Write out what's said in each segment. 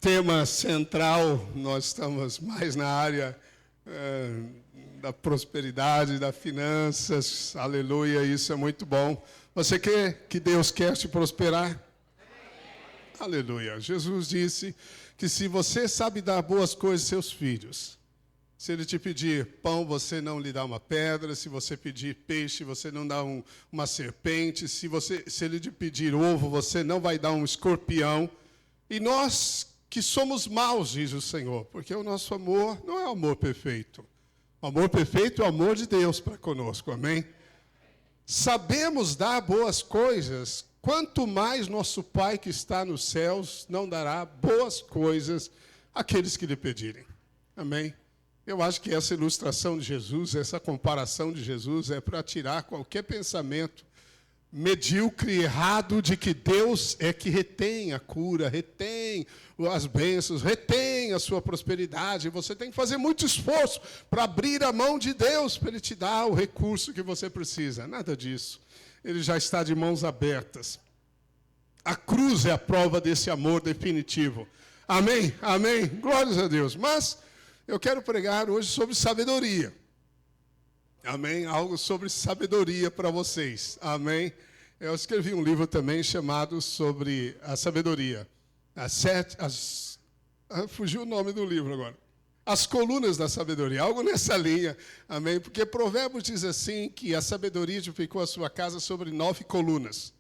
tema central, nós estamos mais na área da prosperidade, das finanças, aleluia, isso é muito bom. Você quer que Deus quer te prosperar? Aleluia. Jesus disse que se você sabe dar boas coisas aos seus filhos, se ele te pedir pão, você não lhe dá uma pedra, se você pedir peixe, você não dá uma serpente, se ele te pedir ovo, você não vai dar um escorpião. E nós que somos maus, diz o Senhor, porque o nosso amor não é o amor perfeito. O amor perfeito é o amor de Deus para conosco, amém? Sabemos dar boas coisas, quanto mais nosso Pai que está nos céus não dará boas coisas àqueles que lhe pedirem, amém? Eu acho que essa ilustração de Jesus, essa comparação de Jesus é para tirar qualquer pensamento medíocre, errado, de que Deus é que retém a cura, retém as bênçãos, retém a sua prosperidade. Você tem que fazer muito esforço para abrir a mão de Deus, para Ele te dar o recurso que você precisa. Nada disso. Ele já está de mãos abertas. A cruz é a prova desse amor definitivo. Amém? Amém? Glórias a Deus. Mas eu quero pregar hoje sobre sabedoria. Amém? Algo sobre sabedoria para vocês. Amém? Eu escrevi um livro também chamado sobre a sabedoria. Fugiu o nome do livro agora. As colunas da sabedoria. Algo nessa linha. Amém? Porque Provérbios diz assim que a sabedoria edificou a sua casa sobre 9 colunas.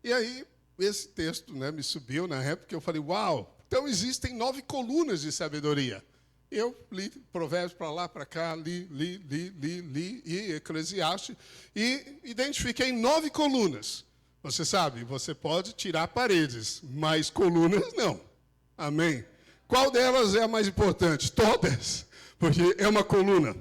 E aí, esse texto, me subiu na época, eu falei, uau, então existem 9 colunas de sabedoria. Eu li Provérbios para lá, para cá, li, e Eclesiastes, e identifiquei 9 colunas. Você sabe, você pode tirar paredes, mas colunas não. Amém? Qual delas é a mais importante? Todas, porque é uma coluna.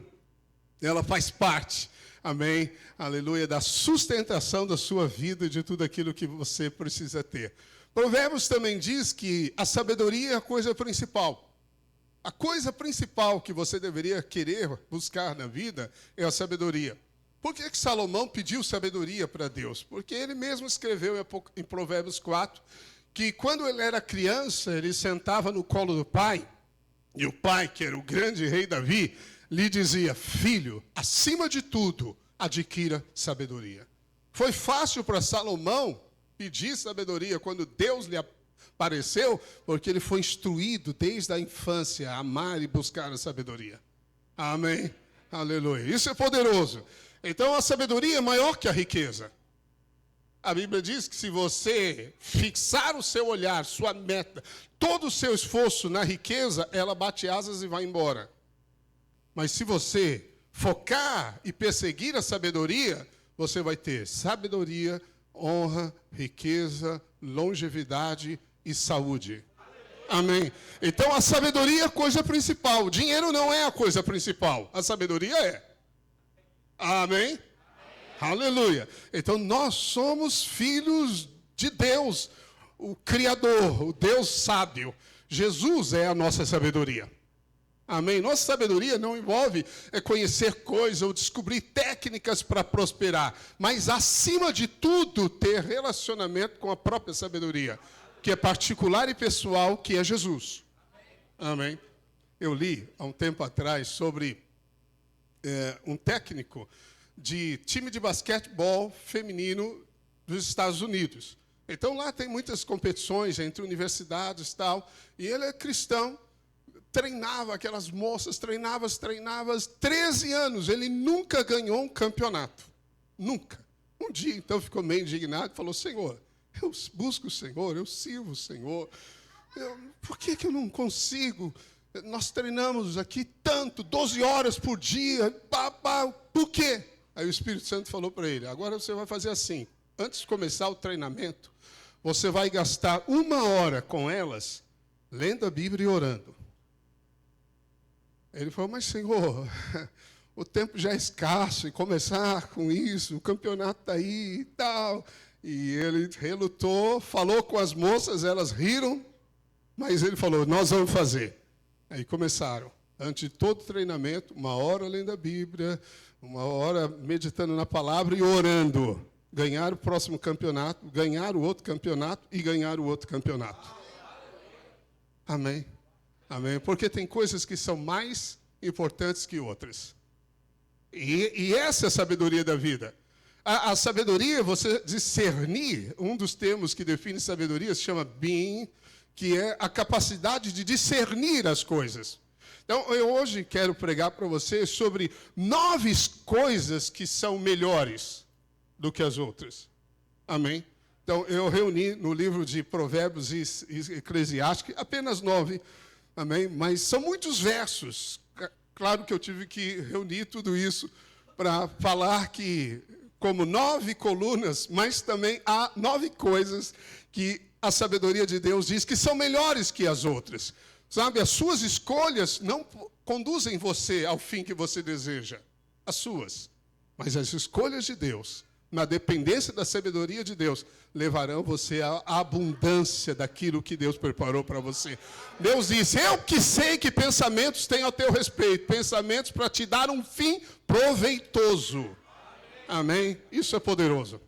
Ela faz parte, amém? Aleluia, da sustentação da sua vida e de tudo aquilo que você precisa ter. Provérbios também diz que a sabedoria é a coisa principal. A coisa principal que você deveria querer buscar na vida é a sabedoria. Por que Salomão pediu sabedoria para Deus? Porque ele mesmo escreveu em Provérbios 4 que quando ele era criança, ele sentava no colo do pai, e o pai, que era o grande rei Davi, lhe dizia, filho, acima de tudo, adquira sabedoria. Foi fácil para Salomão pedir sabedoria quando Deus lhe apareceu, porque ele foi instruído desde a infância a amar e buscar a sabedoria. Amém? Aleluia. Isso é poderoso. Então a sabedoria é maior que a riqueza. A Bíblia diz que se você fixar o seu olhar, sua meta, todo o seu esforço na riqueza, ela bate asas e vai embora. Mas se você focar e perseguir a sabedoria, você vai ter sabedoria, honra, riqueza, longevidade e saúde. Amém? Então a sabedoria é a coisa principal. O dinheiro não é a coisa principal. A sabedoria é. Amém? Aleluia. Então nós somos filhos de Deus, o Criador, o Deus sábio. Jesus é a nossa sabedoria. Amém? Nossa sabedoria não envolve conhecer coisas ou descobrir técnicas para prosperar, mas acima de tudo ter relacionamento com a própria sabedoria, que é particular e pessoal, que é Jesus. Amém? Eu li há um tempo atrás sobre um técnico de time de basquetebol feminino dos Estados Unidos. Então lá tem muitas competições entre universidades e tal, e ele é cristão, treinava aquelas moças, treinava, 13 anos, ele nunca ganhou um campeonato. Nunca. Um dia, então, ficou meio indignado e falou, Senhor, eu busco o Senhor, eu sirvo o Senhor. Por que eu não consigo? Nós treinamos aqui tanto, 12 horas por dia. Por quê? Aí o Espírito Santo falou para ele, agora você vai fazer assim. Antes de começar o treinamento, você vai gastar 1 hora com elas, lendo a Bíblia e orando. Ele falou, mas Senhor, o tempo já é escasso, e começar com isso, o campeonato está aí e tal. E ele relutou, falou com as moças, elas riram, mas ele falou, nós vamos fazer. Aí começaram, antes de todo o treinamento, 1 hora lendo a Bíblia, 1 hora meditando na palavra e orando. Ganhar o próximo campeonato, ganhar o outro campeonato e ganhar o outro campeonato. Amém? Amém? Porque tem coisas que são mais importantes que outras. E essa é a sabedoria da vida. A sabedoria, você discernir, um dos termos que define sabedoria se chama being, que é a capacidade de discernir as coisas. Então, eu hoje quero pregar para você sobre 9 coisas que são melhores do que as outras. Amém? Então, eu reuni no livro de Provérbios e Eclesiastes apenas 9. Amém? Mas são muitos versos. Claro que eu tive que reunir tudo isso para falar que, como 9 colunas, mas também há 9 coisas que a sabedoria de Deus diz que são melhores que as outras. Sabe, as suas escolhas não conduzem você ao fim que você deseja. As suas. Mas as escolhas de Deus, na dependência da sabedoria de Deus, levarão você à abundância daquilo que Deus preparou para você. Deus disse, eu que sei que pensamentos tenho a teu respeito, pensamentos para te dar um fim proveitoso. Amém? Isso é poderoso.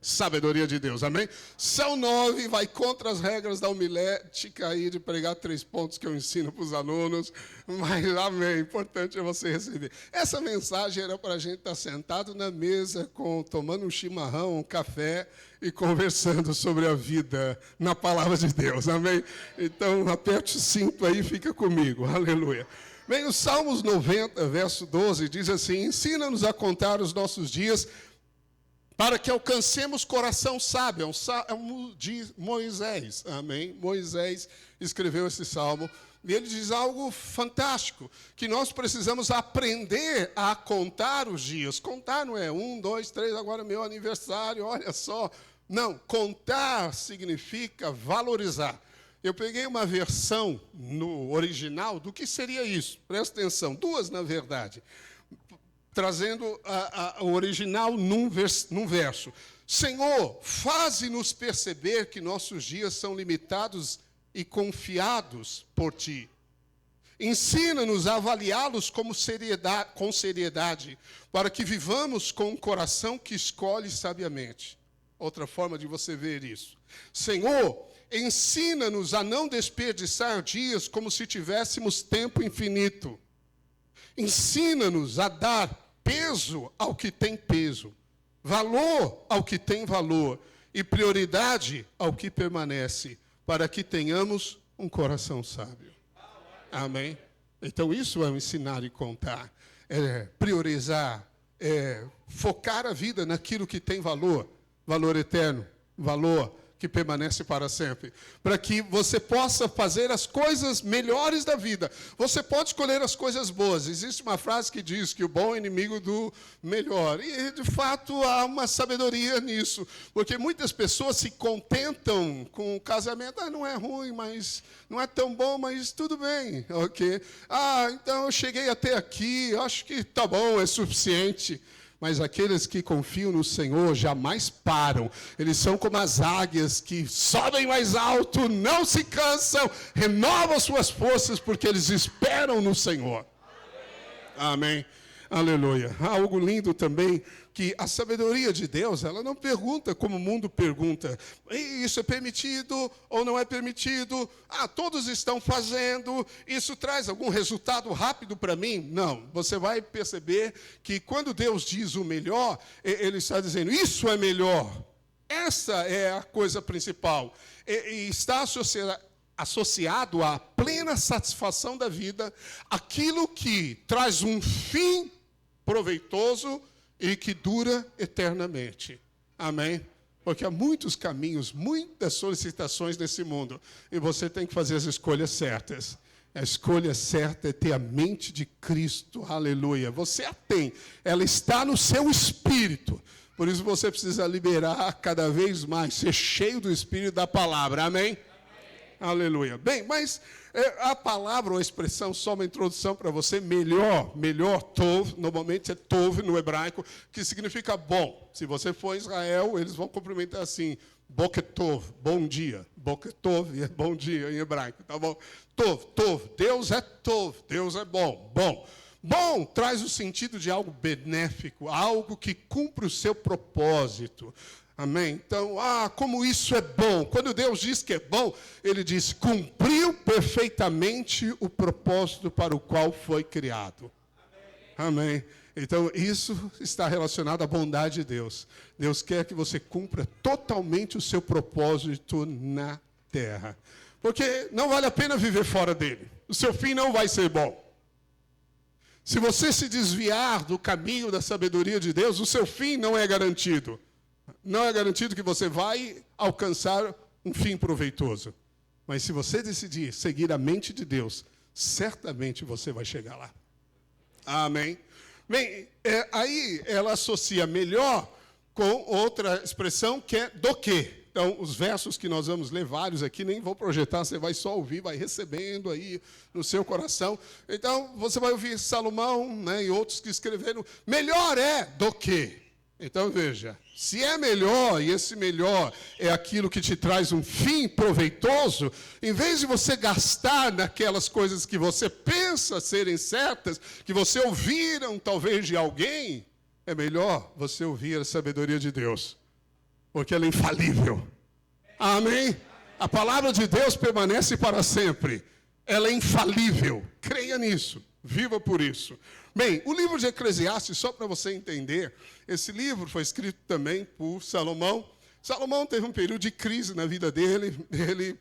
Sabedoria de Deus, amém? São 9, vai contra as regras da homilética aí de pregar 3 pontos que eu ensino para os alunos, mas amém, importante é você receber. Essa mensagem era para a gente estar sentado na mesa, tomando um chimarrão, um café e conversando sobre a vida na palavra de Deus, amém? Então, aperte o cinto aí e fica comigo, aleluia. Bem, o Salmos 90, verso 12, diz assim, ensina-nos a contar os nossos dias para que alcancemos coração sábio. É um salmo de Moisés, amém? Moisés escreveu esse salmo, e ele diz algo fantástico, que nós precisamos aprender a contar os dias. Contar não é 1, 2, 3, agora é meu aniversário, olha só. Não, contar significa valorizar. Eu peguei uma versão no original do que seria isso, presta atenção, 2 na verdade. Trazendo o original num verso. Senhor, faze-nos perceber que nossos dias são limitados e confiados por Ti. Ensina-nos a avaliá-los com seriedade, para que vivamos com um coração que escolhe sabiamente. Outra forma de você ver isso. Senhor, ensina-nos a não desperdiçar dias como se tivéssemos tempo infinito. Ensina-nos a dar peso ao que tem peso, valor ao que tem valor e prioridade ao que permanece, para que tenhamos um coração sábio. Amém? Então isso é ensinar e contar, é priorizar, é focar a vida naquilo que tem valor, valor eterno, valor que permanece para sempre, para que você possa fazer as coisas melhores da vida. Você pode escolher as coisas boas. Existe uma frase que diz que o bom é inimigo do melhor. E, de fato, há uma sabedoria nisso, porque muitas pessoas se contentam com o casamento. Ah, não é ruim, mas não é tão bom, mas tudo bem, ok? Ah, então eu cheguei até aqui, acho que tá bom, é suficiente. Mas aqueles que confiam no Senhor jamais param. Eles são como as águias que sobem mais alto, não se cansam, renovam suas forças, porque eles esperam no Senhor. Amém. Aleluia. Há algo lindo também, que a sabedoria de Deus, ela não pergunta como o mundo pergunta. Isso é permitido ou não é permitido? Ah, todos estão fazendo. Isso traz algum resultado rápido para mim? Não. Você vai perceber que quando Deus diz o melhor, Ele está dizendo, isso é melhor. Essa é a coisa principal. E está associado à plena satisfação da vida, aquilo que traz um fim proveitoso e que dura eternamente. Amém? Porque há muitos caminhos, muitas solicitações nesse mundo, e você tem que fazer as escolhas certas. A escolha certa é ter a mente de Cristo, aleluia. Você a tem, ela está no seu espírito. Por isso você precisa liberar cada vez mais, ser cheio do espírito da palavra, amém? Aleluia. Bem, mas a palavra ou a expressão, só uma introdução para você, melhor, tov, normalmente é tov no hebraico, que significa bom. Se você for a Israel, eles vão cumprimentar assim, boketov, bom dia. Boketov é bom dia em hebraico, tá bom? Tov, Deus é tov, Deus é bom. Bom traz o sentido de algo benéfico, algo que cumpre o seu propósito. Amém? Então, como isso é bom. Quando Deus diz que é bom, Ele diz, cumpriu perfeitamente o propósito para o qual foi criado. Amém. Então, isso está relacionado à bondade de Deus. Deus quer que você cumpra totalmente o seu propósito na terra. Porque não vale a pena viver fora dele. O seu fim não vai ser bom. Se você se desviar do caminho da sabedoria de Deus, o seu fim não é garantido. Não é garantido que você vai alcançar um fim proveitoso. Mas se você decidir seguir a mente de Deus, certamente você vai chegar lá. Amém. Bem, aí ela associa melhor com outra expressão que é do que. Então, os versos que nós vamos ler, vários aqui, nem vou projetar, você vai só ouvir, vai recebendo aí no seu coração. Então, você vai ouvir Salomão, né, e outros que escreveram, melhor é do que. Então, veja, se é melhor, e esse melhor é aquilo que te traz um fim proveitoso, em vez de você gastar naquelas coisas que você pensa serem certas, que você ouviram talvez de alguém, é melhor você ouvir a sabedoria de Deus, porque ela é infalível. Amém? A palavra de Deus permanece para sempre. Ela é infalível. Creia nisso. Viva por isso. Bem, o livro de Eclesiastes, só para você entender, esse livro foi escrito também por Salomão. Salomão teve um período de crise na vida dele. Ele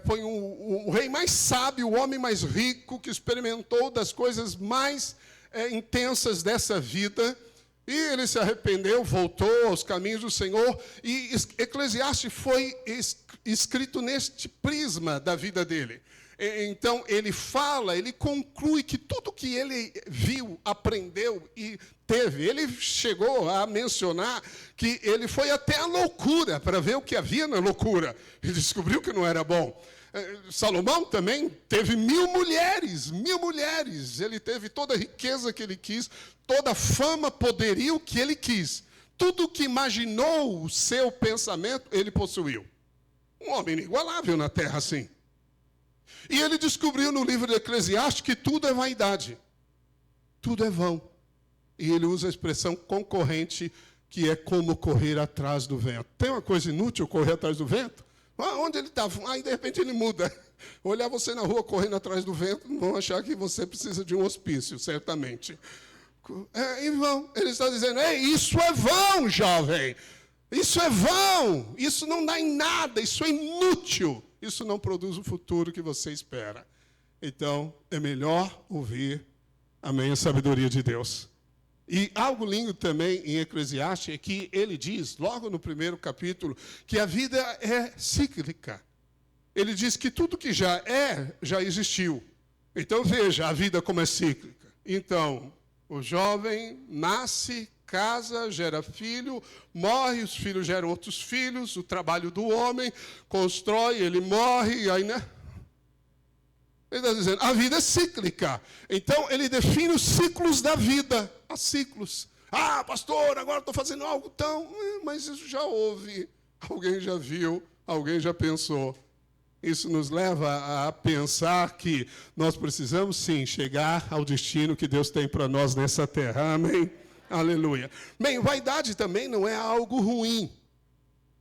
foi o rei mais sábio, o homem mais rico, que experimentou das coisas mais intensas dessa vida. E ele se arrependeu, voltou aos caminhos do Senhor. E Eclesiastes foi escrito neste prisma da vida dele. Então, ele fala, ele conclui que tudo que ele viu, aprendeu e teve, ele chegou a mencionar que ele foi até a loucura para ver o que havia na loucura. Ele descobriu que não era bom. Salomão também teve 1000 mulheres, 1000 mulheres. Ele teve toda a riqueza que ele quis, toda a fama, poderio que ele quis. Tudo que imaginou o seu pensamento, ele possuiu. Um homem inigualável na terra, assim. E ele descobriu no livro de Eclesiastes que tudo é vaidade. Tudo é vão. E ele usa a expressão concorrente, que é como correr atrás do vento. Tem uma coisa inútil correr atrás do vento? Onde ele estava? Aí, de repente, ele muda. Olhar você na rua correndo atrás do vento, vão achar que você precisa de um hospício, certamente. Em vão. Ele está dizendo, isso é vão, jovem. Isso é vão. Isso não dá em nada. Isso é inútil. Isso não produz o futuro que você espera. Então, é melhor ouvir, amém, a sabedoria de Deus. E algo lindo também em Eclesiastes é que ele diz, logo no primeiro capítulo, que a vida é cíclica. Ele diz que tudo que já existiu. Então, veja a vida como é cíclica. Então, o jovem nasce, casa, gera filho, morre, os filhos geram outros filhos, o trabalho do homem, constrói, ele morre, e aí, né? Ele está dizendo, a vida é cíclica. Então, ele define os ciclos da vida. Há ciclos. Ah, pastor, agora estou fazendo algo tão... Mas isso já houve. Alguém já viu, alguém já pensou. Isso nos leva a pensar que nós precisamos, sim, chegar ao destino que Deus tem para nós nessa terra. Amém? Aleluia. Bem, vaidade também não é algo ruim.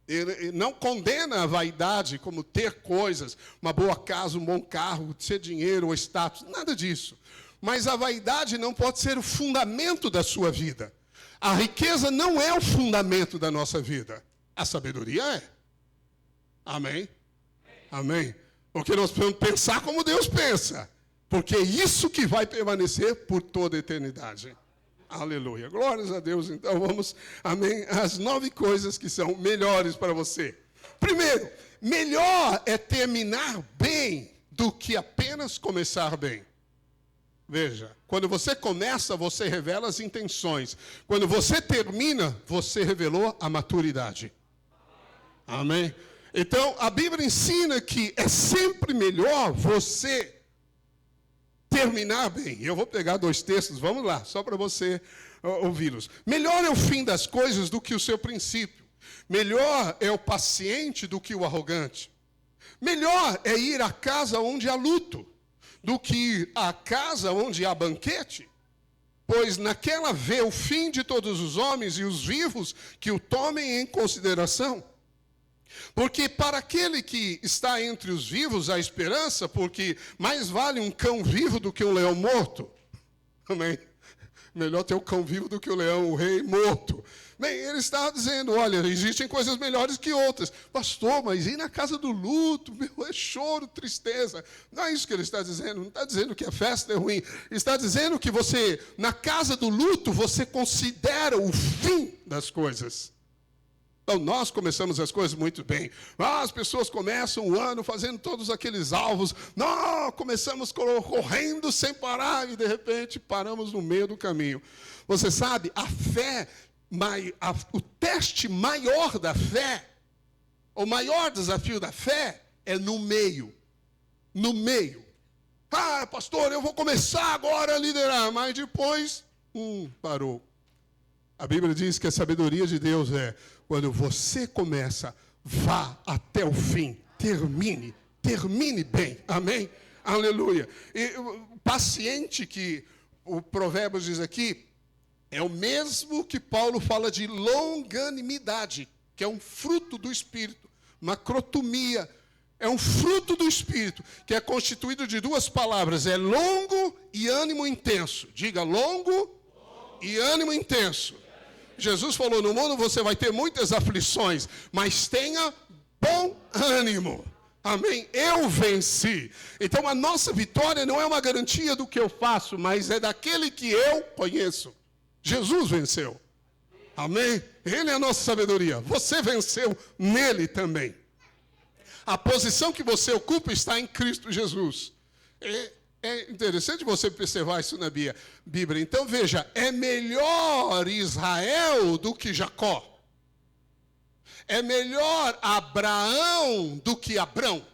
Ele não condena a vaidade como ter coisas, uma boa casa, um bom carro, ter dinheiro ou status, nada disso. Mas a vaidade não pode ser o fundamento da sua vida. A riqueza não é o fundamento da nossa vida. A sabedoria é. Amém? Amém? Porque nós precisamos pensar como Deus pensa. Porque é isso que vai permanecer por toda a eternidade. Aleluia. Glórias a Deus. Então vamos, amém, as 9 coisas que são melhores para você. Primeiro, melhor é terminar bem do que apenas começar bem. Veja, quando você começa, você revela as intenções. Quando você termina, você revelou a maturidade. Amém? Então, a Bíblia ensina que é sempre melhor você terminar bem. Eu vou pegar 2 textos, vamos lá, só para você ouvi-los. Melhor é o fim das coisas do que o seu princípio. Melhor é o paciente do que o arrogante. Melhor é ir à casa onde há luto do que ir à casa onde há banquete. Pois naquela vê o fim de todos os homens e os vivos que o tomem em consideração. Porque para aquele que está entre os vivos há esperança, porque mais vale um cão vivo do que um leão morto. Amém? Melhor ter o cão vivo do que o leão, o rei morto. Bem, ele está dizendo, olha, existem coisas melhores que outras. Pastor, mas ir na casa do luto, meu, é choro, tristeza. Não é isso que ele está dizendo. Não está dizendo que a festa é ruim. Ele está dizendo que você, na casa do luto, você considera o fim das coisas. Então, nós começamos as coisas muito bem. As pessoas começam o ano fazendo todos aqueles alvos. Nós começamos correndo sem parar e, de repente, paramos no meio do caminho. Você sabe, a fé, o teste maior da fé, o maior desafio da fé é no meio. No meio. Ah, pastor, eu vou começar agora a liderar, mas depois, parou. A Bíblia diz que a sabedoria de Deus é, quando você começa, vá até o fim, termine bem, amém? Aleluia. E o paciente que o Provérbios diz aqui, é o mesmo que Paulo fala de longanimidade, que é um fruto do Espírito, macrotomia, é um fruto do Espírito, que é constituído de duas palavras, é longo e ânimo intenso. Diga longo e ânimo intenso. Jesus falou, no mundo você vai ter muitas aflições, mas tenha bom ânimo. Amém? Eu venci. Então a nossa vitória não é uma garantia do que eu faço, mas é daquele que eu conheço. Jesus venceu. Amém? Ele é a nossa sabedoria. Você venceu nele também. A posição que você ocupa está em Cristo Jesus. É interessante você observar isso na Bíblia. Então, veja, é melhor Israel do que Jacó. É melhor Abraão do que Abrão.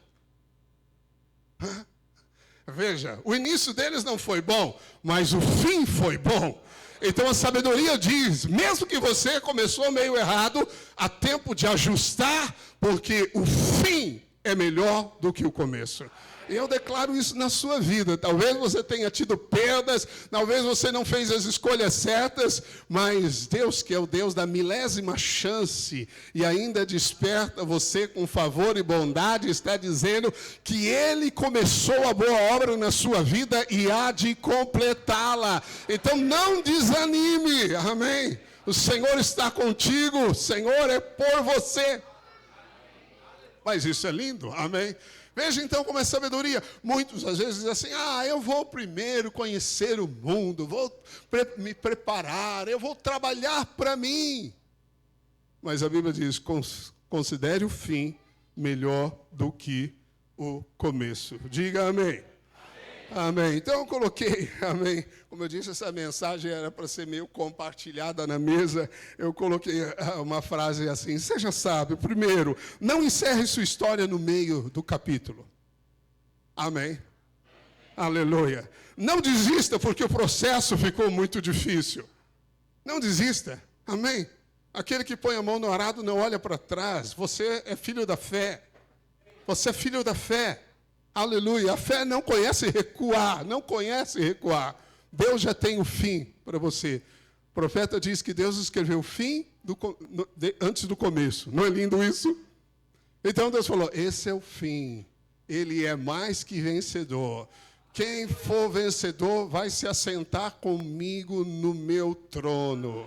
Veja, o início deles não foi bom, mas o fim foi bom. Então, a sabedoria diz, mesmo que você começou meio errado, há tempo de ajustar, porque o fim é melhor do que o começo. Eu declaro isso na sua vida. Talvez você tenha tido perdas, talvez você não fez as escolhas certas, mas Deus, que é o Deus da milésima chance, e ainda desperta você com favor e bondade, está dizendo que Ele começou a boa obra na sua vida e há de completá-la. Então não desanime, amém? O Senhor está contigo, o Senhor é por você. Mas isso é lindo, amém? Veja então como é sabedoria. Muitos às vezes dizem assim, eu vou primeiro conhecer o mundo, vou me preparar, eu vou trabalhar para mim. Mas a Bíblia diz, considere o fim melhor do que o começo. Diga amém. Amém. Então eu coloquei, amém. Como eu disse, essa mensagem era para ser meio compartilhada na mesa. Eu coloquei uma frase assim, seja sábio. Primeiro, não encerre sua história no meio do capítulo. Amém. Aleluia. Não desista porque o processo ficou muito difícil. Não desista. Amém. Aquele que põe a mão no arado não olha para trás. Você é filho da fé. Você é filho da fé. Aleluia, a fé não conhece recuar, Deus já tem o fim para você. O profeta diz que Deus escreveu o fim antes do começo. Não é lindo isso? Então Deus falou, esse é o fim. Ele é mais que vencedor. Quem for vencedor vai se assentar comigo no meu trono.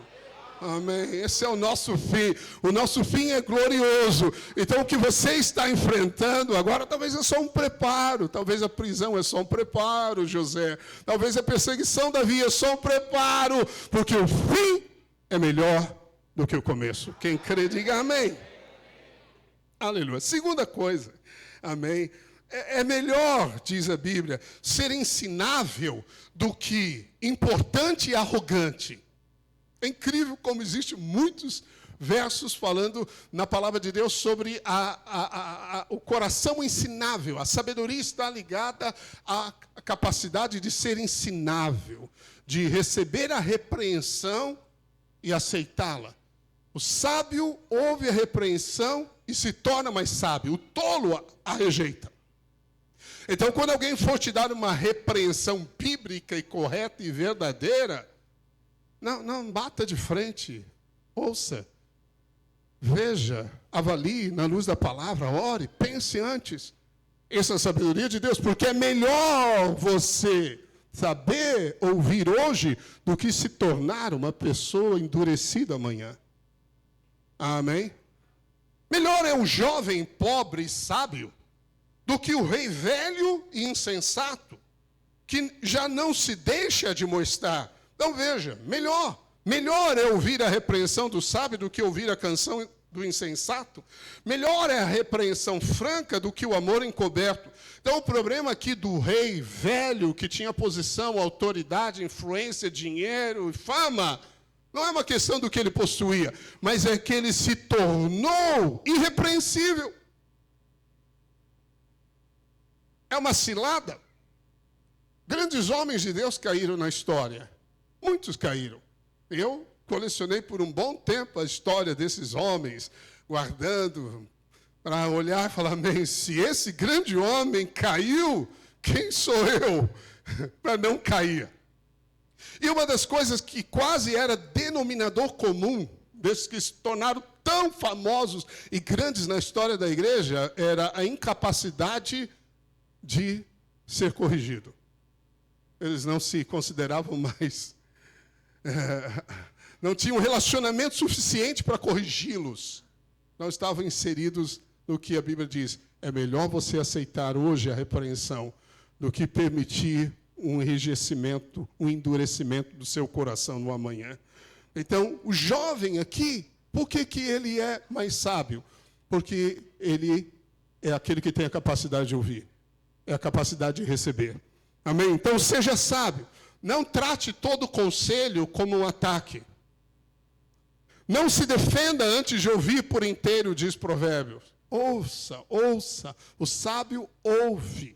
Amém. Esse é o nosso fim. O nosso fim é glorioso. Então o que você está enfrentando agora talvez é só um preparo. Talvez a prisão é só um preparo, José. Talvez a perseguição Davi é só um preparo. Porque o fim é melhor do que o começo. Quem crê, diga amém. Aleluia. Segunda coisa. Amém. É melhor, diz a Bíblia, ser ensinável do que importante e arrogante. É incrível como existem muitos versos falando na palavra de Deus sobre o coração ensinável. A sabedoria está ligada à capacidade de ser ensinável, de receber a repreensão e aceitá-la. O sábio ouve a repreensão e se torna mais sábio. O tolo a rejeita. Então, quando alguém for te dar uma repreensão bíblica e correta e verdadeira, não bata de frente, ouça. veja, avalie na luz da palavra, ore, pense antes. Essa é a sabedoria de Deus, porque é melhor você saber ouvir hoje do que se tornar uma pessoa endurecida amanhã. Amém? Melhor é o jovem pobre e sábio do que o rei velho e insensato, que já não se deixa admoestar. Então veja, melhor é ouvir a repreensão do sábio do que ouvir a canção do insensato. Melhor é a repreensão franca do que o amor encoberto. Então o problema aqui do rei velho, que tinha posição, autoridade, influência, dinheiro e fama, não é uma questão do que ele possuía, mas é que ele se tornou irrepreensível. É uma cilada. Grandes homens de Deus caíram na história. Muitos caíram. Eu colecionei por um bom tempo a história desses homens, guardando para olhar e falar, amém, se esse grande homem caiu, quem sou eu para não cair? E uma das coisas que quase era denominador comum, desses que se tornaram tão famosos e grandes na história da igreja, era a incapacidade de ser corrigido. Eles não se consideravam mais, não tinham relacionamento suficiente para corrigi-los. Não estavam inseridos no que a Bíblia diz. É melhor você aceitar hoje a repreensão do que permitir um enrijecimento, um endurecimento do seu coração no amanhã. Então, o jovem aqui, por que ele é mais sábio? Porque ele é aquele que tem a capacidade de ouvir, é a capacidade de receber. Amém? Então, seja sábio. Não trate todo conselho como um ataque. Não se defenda antes de ouvir por inteiro, diz Provérbios. Ouça. O sábio ouve.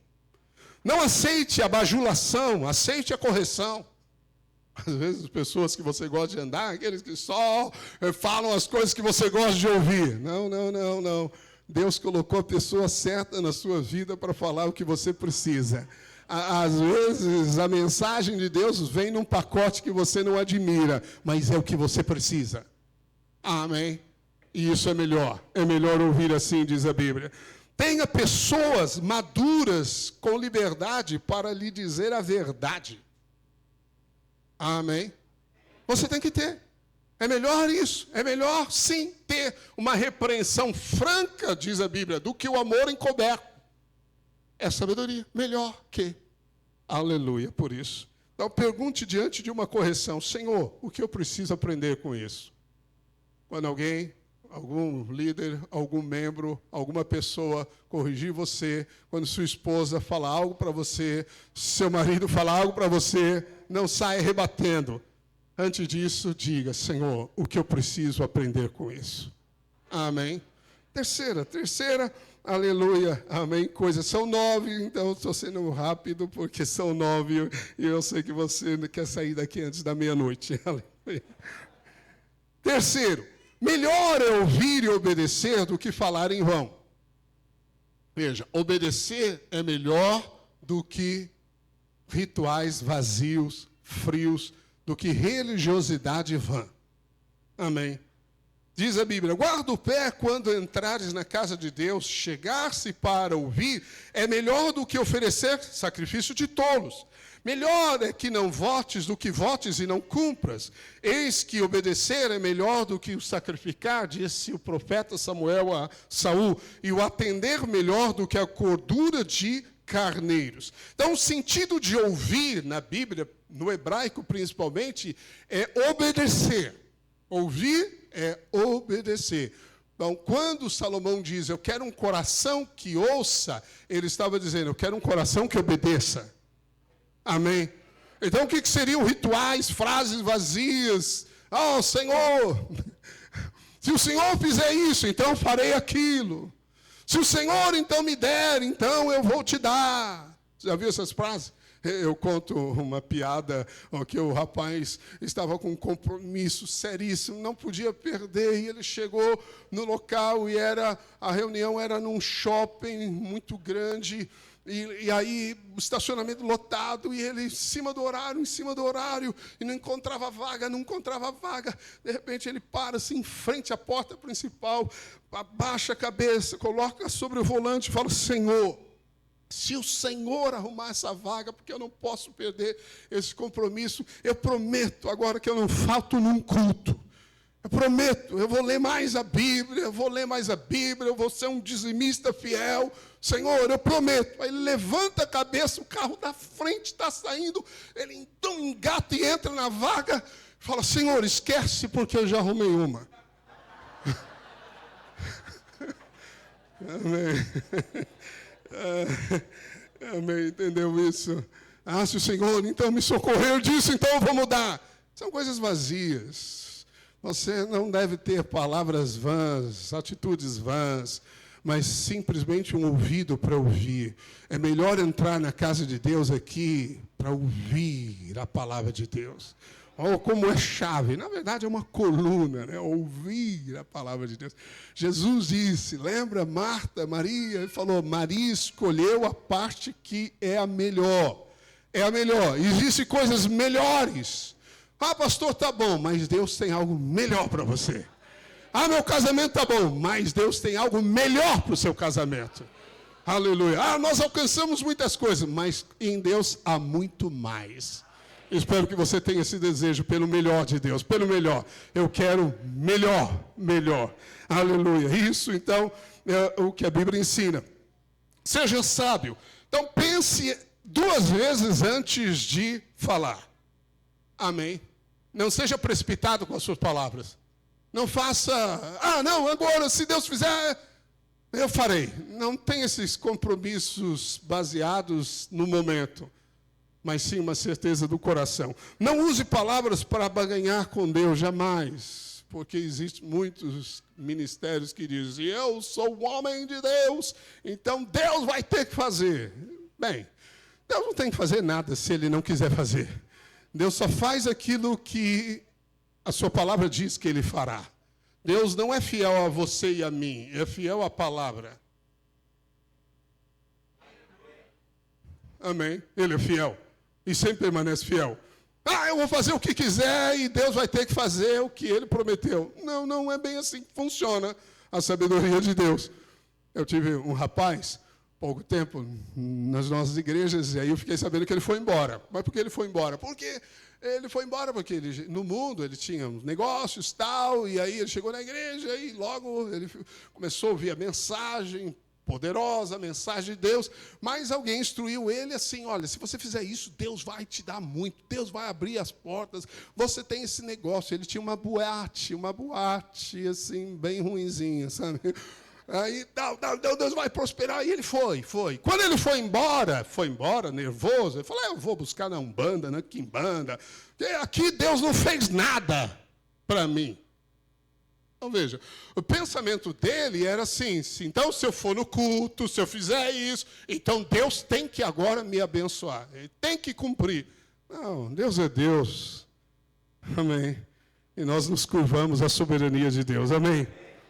Não aceite a bajulação, aceite a correção. Às vezes, as pessoas que você gosta de andar, aqueles que só falam as coisas que você gosta de ouvir. Não. Deus colocou a pessoa certa na sua vida para falar o que você precisa. Às vezes, a mensagem de Deus vem num pacote que você não admira, mas é o que você precisa. Amém? E isso é melhor ouvir assim, diz a Bíblia. Tenha pessoas maduras com liberdade para lhe dizer a verdade. Amém? Você tem que ter. É melhor isso. É melhor, sim, ter uma repreensão franca, diz a Bíblia, do que o amor encoberto. É sabedoria. Melhor que. Aleluia, por isso. Então, pergunte diante de uma correção. Senhor, o que eu preciso aprender com isso? Quando alguém, algum líder, algum membro, alguma pessoa corrigir você, quando sua esposa falar algo para você, seu marido falar algo para você, não saia rebatendo. Antes disso, diga, Senhor, o que eu preciso aprender com isso? Amém. Terceira, aleluia, amém, coisas. São 9, então estou sendo rápido, porque são 9, e eu sei que você quer sair daqui antes da meia-noite. Aleluia. Terceiro, melhor é ouvir e obedecer do que falar em vão. Veja, obedecer é melhor do que rituais vazios, frios, do que religiosidade vã. Amém. Diz a Bíblia, guarda o pé quando entrares na casa de Deus, chegar-se para ouvir é melhor do que oferecer sacrifício de tolos. Melhor é que não votes do que votes e não cumpras. Eis que obedecer é melhor do que o sacrificar, disse o profeta Samuel a Saul, e o atender melhor do que a gordura de carneiros. Então, o sentido de ouvir na Bíblia, no hebraico principalmente, é obedecer. Ouvir é obedecer. Então, quando Salomão diz, eu quero um coração que ouça, ele estava dizendo, eu quero um coração que obedeça. Amém? Então, o que seriam rituais, frases vazias? Oh, Senhor, se o Senhor fizer isso, então farei aquilo. Se o Senhor, então, me der, então eu vou te dar. Já viu essas frases? Eu conto uma piada, que o rapaz estava com um compromisso seríssimo, não podia perder, e ele chegou no local, e a reunião era num shopping muito grande, E aí o estacionamento lotado, e ele em cima do horário, e não encontrava vaga. De repente ele para assim em frente à porta principal, abaixa a cabeça, coloca sobre o volante e fala: Senhor, se o Senhor arrumar essa vaga, porque eu não posso perder esse compromisso, eu prometo agora que eu não falto num culto. Eu prometo, eu vou ler mais a Bíblia, eu vou ser um dizimista fiel. Senhor, eu prometo. Aí ele levanta a cabeça, o carro da frente está saindo, ele então engata e entra na vaga, fala: Senhor, esquece, porque eu já arrumei uma. Amém. Amém, entendeu isso? Se o Senhor então me socorreu disso, então eu vou mudar. São coisas vazias. Você não deve ter palavras vãs, atitudes vãs, mas simplesmente um ouvido para ouvir. É melhor entrar na casa de Deus aqui para ouvir a palavra de Deus. Olha como é chave, na verdade é uma coluna, né? Ouvir a palavra de Deus. Jesus disse, lembra Maria, ele falou: Maria escolheu a parte que é a melhor. É a melhor. Existem coisas melhores. Pastor, tá bom, mas Deus tem algo melhor para você. Meu casamento tá bom, mas Deus tem algo melhor para o seu casamento. Aleluia. Nós alcançamos muitas coisas, mas em Deus há muito mais. Espero que você tenha esse desejo pelo melhor de Deus, pelo melhor. Eu quero melhor. Aleluia. Isso, então, é o que a Bíblia ensina. Seja sábio. Então, pense 2 vezes antes de falar. Amém. Não seja precipitado com as suas palavras. Não faça, não, agora, se Deus fizer, eu farei. Não tem esses compromissos baseados no momento, mas sim uma certeza do coração. Não use palavras para barganhar com Deus, jamais. Porque existem muitos ministérios que dizem: eu sou o homem de Deus, então Deus vai ter que fazer. Bem, Deus não tem que fazer nada se Ele não quiser fazer. Deus só faz aquilo que a sua palavra diz que Ele fará. Deus não é fiel a você e a mim, é fiel à palavra. Amém? Ele é fiel e sempre permanece fiel. Eu vou fazer o que quiser e Deus vai ter que fazer o que Ele prometeu. Não, não é bem assim que funciona a sabedoria de Deus. Eu tive um rapaz, pouco tempo, nas nossas igrejas, e aí eu fiquei sabendo que ele foi embora. Mas por que ele foi embora? Porque ele foi embora porque no mundo ele tinha negócios, tal, e aí ele chegou na igreja e logo ele começou a ouvir a mensagem poderosa, a mensagem de Deus, mas alguém instruiu ele assim: olha, se você fizer isso, Deus vai te dar muito, Deus vai abrir as portas, você tem esse negócio. Ele tinha uma boate assim, bem ruinzinha, sabe? Aí, Deus vai prosperar, e ele foi. Quando ele foi embora nervoso, ele falou: eu vou buscar na Umbanda, na Quimbanda, porque aqui Deus não fez nada para mim. Então, veja, o pensamento dele era assim: então, se eu for no culto, se eu fizer isso, então Deus tem que agora me abençoar, Ele tem que cumprir. Não, Deus é Deus. Amém. E nós nos curvamos à soberania de Deus. Amém.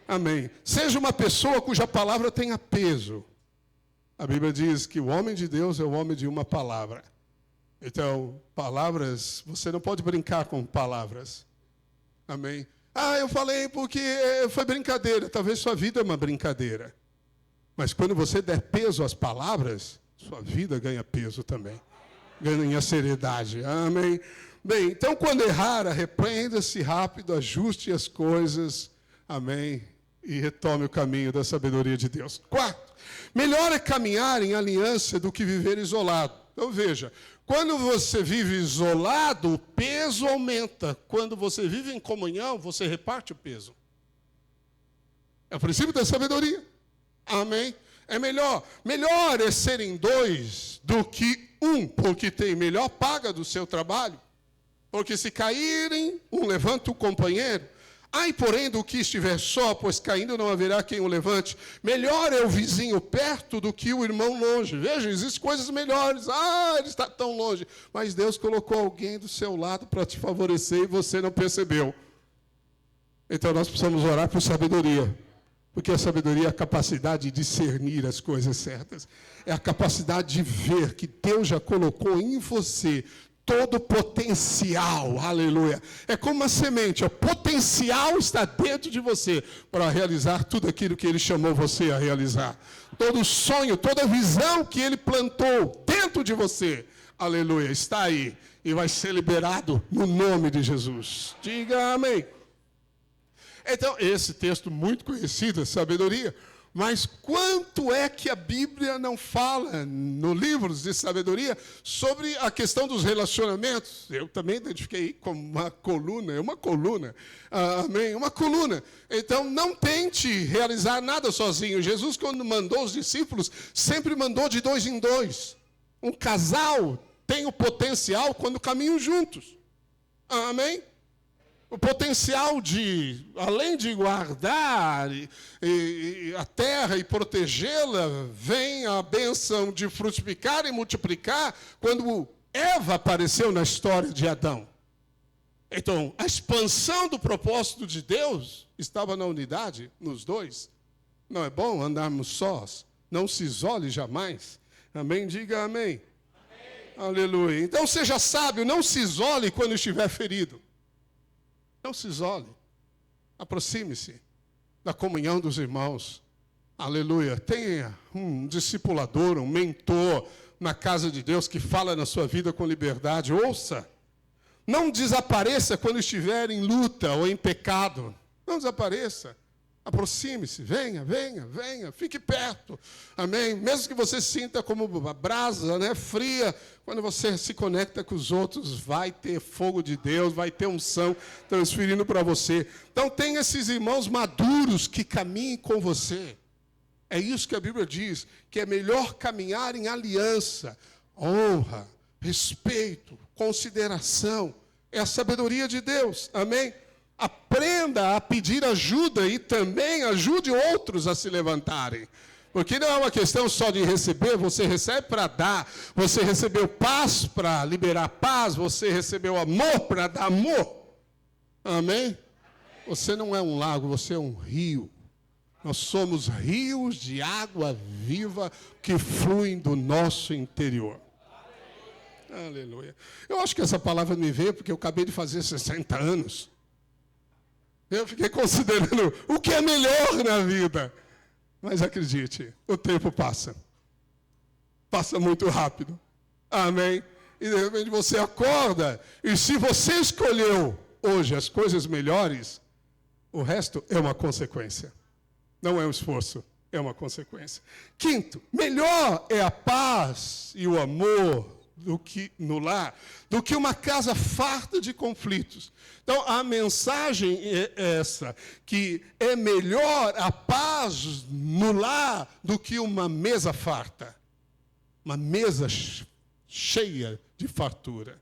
Amém. Seja uma pessoa cuja palavra tenha peso. A Bíblia diz que o homem de Deus é o homem de uma palavra. Então, palavras, você não pode brincar com palavras. Amém. Eu falei porque foi brincadeira. Talvez sua vida é uma brincadeira. Mas quando você der peso às palavras, sua vida ganha peso também. Ganha seriedade. Amém. Bem, então quando errar, arrependa-se rápido, ajuste as coisas. Amém. E retome o caminho da sabedoria de Deus. 4, melhor é caminhar em aliança do que viver isolado. Então veja, quando você vive isolado, o peso aumenta. Quando você vive em comunhão, você reparte o peso. É o princípio da sabedoria. Amém? É melhor é serem 2 do que 1, porque tem melhor paga do seu trabalho. Porque se caírem, um levanta o companheiro. Porém, do que estiver só, pois caindo não haverá quem o levante. Melhor é o vizinho perto do que o irmão longe. Veja, existem coisas melhores. Ele está tão longe. Mas Deus colocou alguém do seu lado para te favorecer e você não percebeu. Então, nós precisamos orar por sabedoria. Porque a sabedoria é a capacidade de discernir as coisas certas. É a capacidade de ver que Deus já colocou em você todo o potencial. Aleluia. É como uma semente. O potencial está dentro de você para realizar tudo aquilo que Ele chamou você a realizar. Todo sonho, toda visão que Ele plantou dentro de você. Aleluia. Está aí. E vai ser liberado no nome de Jesus. Diga amém. Então, esse texto muito conhecido, sabedoria, mas quanto é que a Bíblia não fala, no livros de sabedoria, sobre a questão dos relacionamentos? Eu também identifiquei como uma coluna, amém? Uma coluna. Então, não tente realizar nada sozinho. Jesus, quando mandou os discípulos, sempre mandou de 2 em 2. Um casal tem o potencial quando caminham juntos. Amém? O potencial de, além de guardar a terra e protegê-la, vem a bênção de frutificar e multiplicar quando Eva apareceu na história de Adão. Então, a expansão do propósito de Deus estava na unidade, nos dois. Não é bom andarmos sós, não se isole jamais. Amém? Diga amém. Aleluia. Então, seja sábio, não se isole quando estiver ferido. Não se isole. Aproxime-se da comunhão dos irmãos. Aleluia. Tenha um discipulador, um mentor na casa de Deus que fala na sua vida com liberdade. Ouça. Não desapareça quando estiver em luta ou em pecado. Não desapareça. Aproxime-se, venha, fique perto, amém? Mesmo que você sinta como uma brasa, né, fria, quando você se conecta com os outros, vai ter fogo de Deus, vai ter unção transferindo para você. Então, tenha esses irmãos maduros que caminhem com você. É isso que a Bíblia diz, que é melhor caminhar em aliança, honra, respeito, consideração. É a sabedoria de Deus, amém? Aprenda a pedir ajuda e também ajude outros a se levantarem. Porque não é uma questão só de receber, você recebe para dar. Você recebeu paz para liberar paz, você recebeu amor para dar amor. Amém? Você não é um lago, você é um rio. Nós somos rios de água viva que fluem do nosso interior. Aleluia. Eu acho que essa palavra me veio porque eu acabei de fazer 60 anos. Eu fiquei considerando o que é melhor na vida. Mas acredite, o tempo passa. Passa muito rápido. Amém? E de repente você acorda. E se você escolheu hoje as coisas melhores, o resto é uma consequência. Não é um esforço, é uma consequência. Quinto, melhor é a paz e o amor do que no lar, do que uma casa farta de conflitos. Então, a mensagem é essa, que é melhor a paz no lar do que uma mesa farta. Uma mesa cheia de fartura.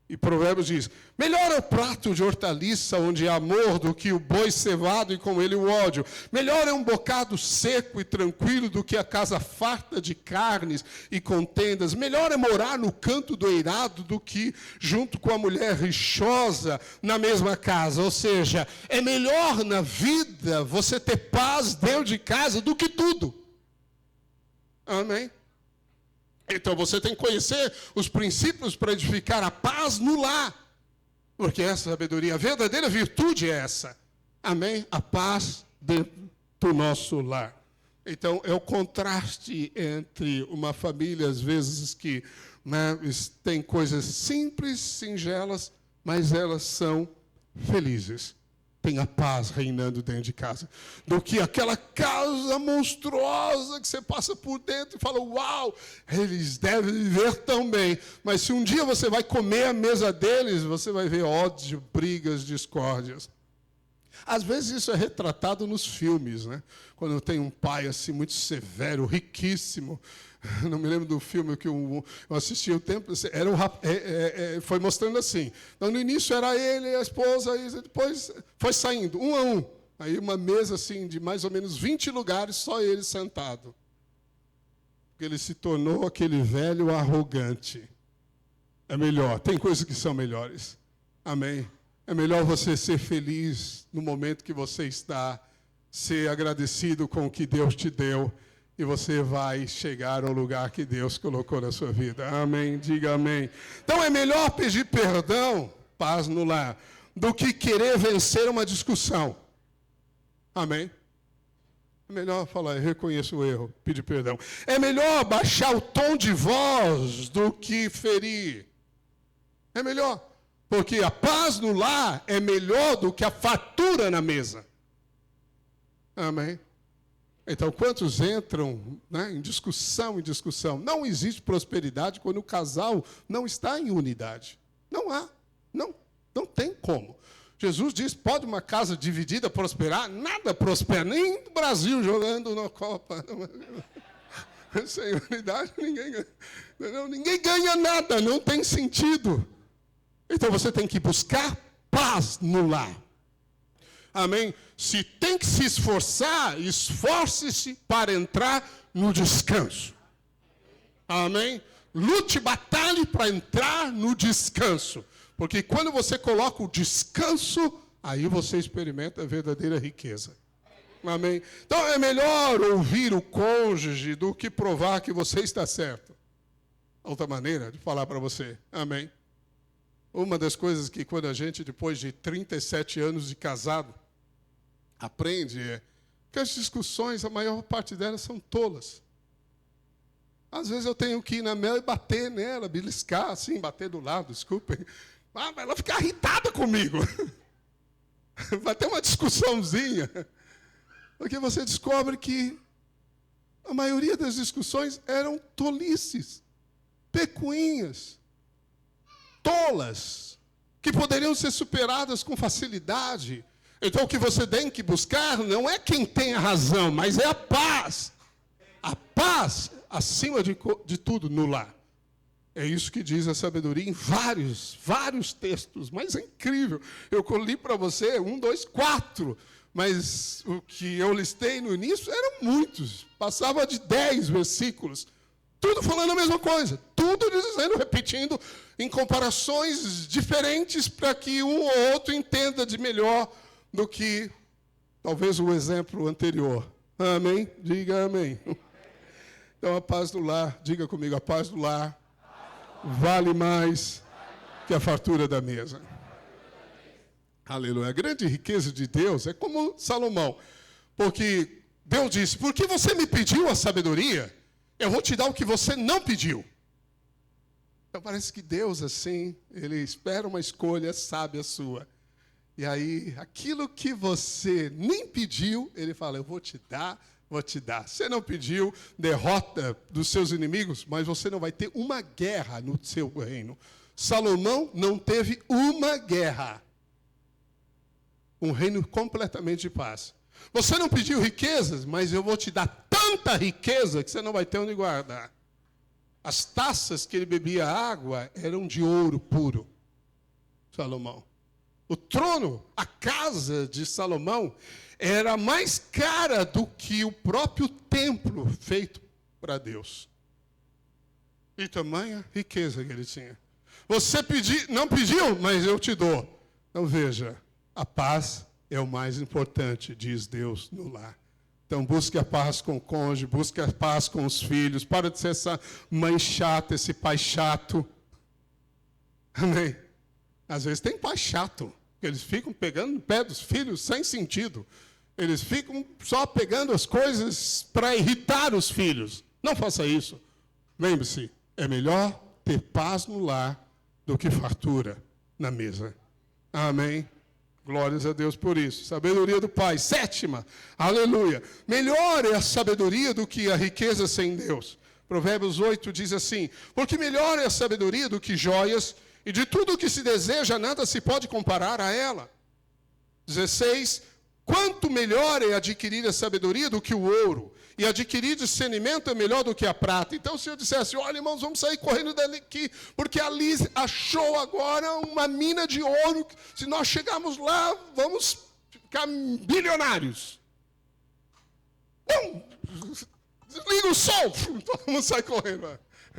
E Provérbios diz, melhor é o prato de hortaliça onde há amor do que o boi cevado e com ele o ódio. Melhor é um bocado seco e tranquilo do que a casa farta de carnes e contendas. Melhor é morar no canto do eirado do que junto com a mulher rixosa na mesma casa. Ou seja, é melhor na vida você ter paz dentro de casa do que tudo. Amém? Então você tem que conhecer os princípios para edificar a paz no lar. Porque essa sabedoria, a verdadeira virtude é essa. Amém? A paz dentro do nosso lar. Então é o contraste entre uma família, às vezes, que tem coisas simples, singelas, mas elas são felizes. Tem a paz reinando dentro de casa, do que aquela casa monstruosa que você passa por dentro e fala, uau, eles devem viver tão bem. Mas se um dia você vai comer a mesa deles, você vai ver ódio, brigas, discórdias. Às vezes isso é retratado nos filmes, né? Quando tem um pai assim muito severo, riquíssimo. Não me lembro do filme que eu assisti o tempo. Foi mostrando assim. Então, no início era ele e a esposa, e depois foi saindo, um a um. Aí uma mesa assim, de mais ou menos 20 lugares, só ele sentado. Porque ele se tornou aquele velho arrogante. É melhor, tem coisas que são melhores. Amém? É melhor você ser feliz no momento que você está, ser agradecido com o que Deus te deu e você vai chegar ao lugar que Deus colocou na sua vida. Amém? Diga amém. Então é melhor pedir perdão, paz no lar, do que querer vencer uma discussão. Amém? É melhor falar, eu reconheço o erro, pedir perdão. É melhor baixar o tom de voz do que ferir. É melhor, porque a paz no lar é melhor do que a fartura na mesa. Amém? Então, quantos entram, né, em discussão? Não existe prosperidade quando o casal não está em unidade. Não há, não tem como. Jesus diz, pode uma casa dividida prosperar? Nada prospera, nem o Brasil jogando na Copa. Sem unidade, ninguém ganha nada, não tem sentido. Então você tem que buscar paz no lar. Amém? Se tem que se esforçar, esforce-se para entrar no descanso. Amém? Lute, batalhe para entrar no descanso. Porque quando você coloca o descanso, aí você experimenta a verdadeira riqueza. Amém? Então é melhor ouvir o cônjuge do que provar que você está certo. Outra maneira de falar para você. Amém? Uma das coisas que quando a gente, depois de 37 anos de casado, aprende é que as discussões, a maior parte delas são tolas. Às vezes eu tenho que ir na Mel e bater nela, beliscar assim, bater do lado, desculpem. Ela fica irritada comigo. Vai ter uma discussãozinha. Porque você descobre que a maioria das discussões eram tolices, pecuinhas, tolas, que poderiam ser superadas com facilidade. Então o que você tem que buscar não é quem tem a razão, mas é a paz. A paz acima de tudo no lar. É isso que diz a sabedoria em vários textos, mas é incrível. Eu li para você 1, 2, 4, mas o que eu listei no início eram muitos. Passava de 10 versículos, tudo falando a mesma coisa, tudo dizendo, repetindo, em comparações diferentes para que um ou outro entenda de melhor do que talvez o exemplo anterior. Amém? Diga amém. Então a paz do lar, diga comigo, a paz do lar vale mais que a fartura da mesa. Aleluia. A grande riqueza de Deus é como Salomão. Porque Deus disse, porque você me pediu a sabedoria, eu vou te dar o que você não pediu. Então parece que Deus, assim, ele espera uma escolha sábia sua. E aí, aquilo que você nem pediu, ele fala, eu vou te dar. Você não pediu derrota dos seus inimigos, mas você não vai ter uma guerra no seu reino. Salomão não teve uma guerra. Um reino completamente de paz. Você não pediu riquezas, mas eu vou te dar tanta riqueza que você não vai ter onde guardar. As taças que ele bebia água eram de ouro puro. Salomão. O trono, a casa de Salomão, era mais cara do que o próprio templo feito para Deus. E tamanha riqueza que ele tinha. Você não pediu, mas eu te dou. Então veja, a paz é o mais importante, diz Deus no lar. Então busque a paz com o cônjuge, busque a paz com os filhos. Para de ser essa mãe chata, esse pai chato. Amém? Às vezes tem pai chato. Eles ficam pegando no pé dos filhos sem sentido. Eles ficam só pegando as coisas para irritar os filhos. Não faça isso. Lembre-se, é melhor ter paz no lar do que fartura na mesa. Amém? Glórias a Deus por isso. Sabedoria do Pai. 7ª, aleluia. Melhor é a sabedoria do que a riqueza sem Deus. Provérbios 8 diz assim, porque melhor é a sabedoria do que joias, e de tudo o que se deseja, nada se pode comparar a ela. 16, quanto melhor é adquirir a sabedoria do que o ouro, e adquirir discernimento é melhor do que a prata. Então, se eu dissesse, olha, irmãos, vamos sair correndo daqui, porque a Liz achou agora uma mina de ouro, se nós chegarmos lá, vamos ficar bilionários. Não, desliga o som, todo mundo sai correndo.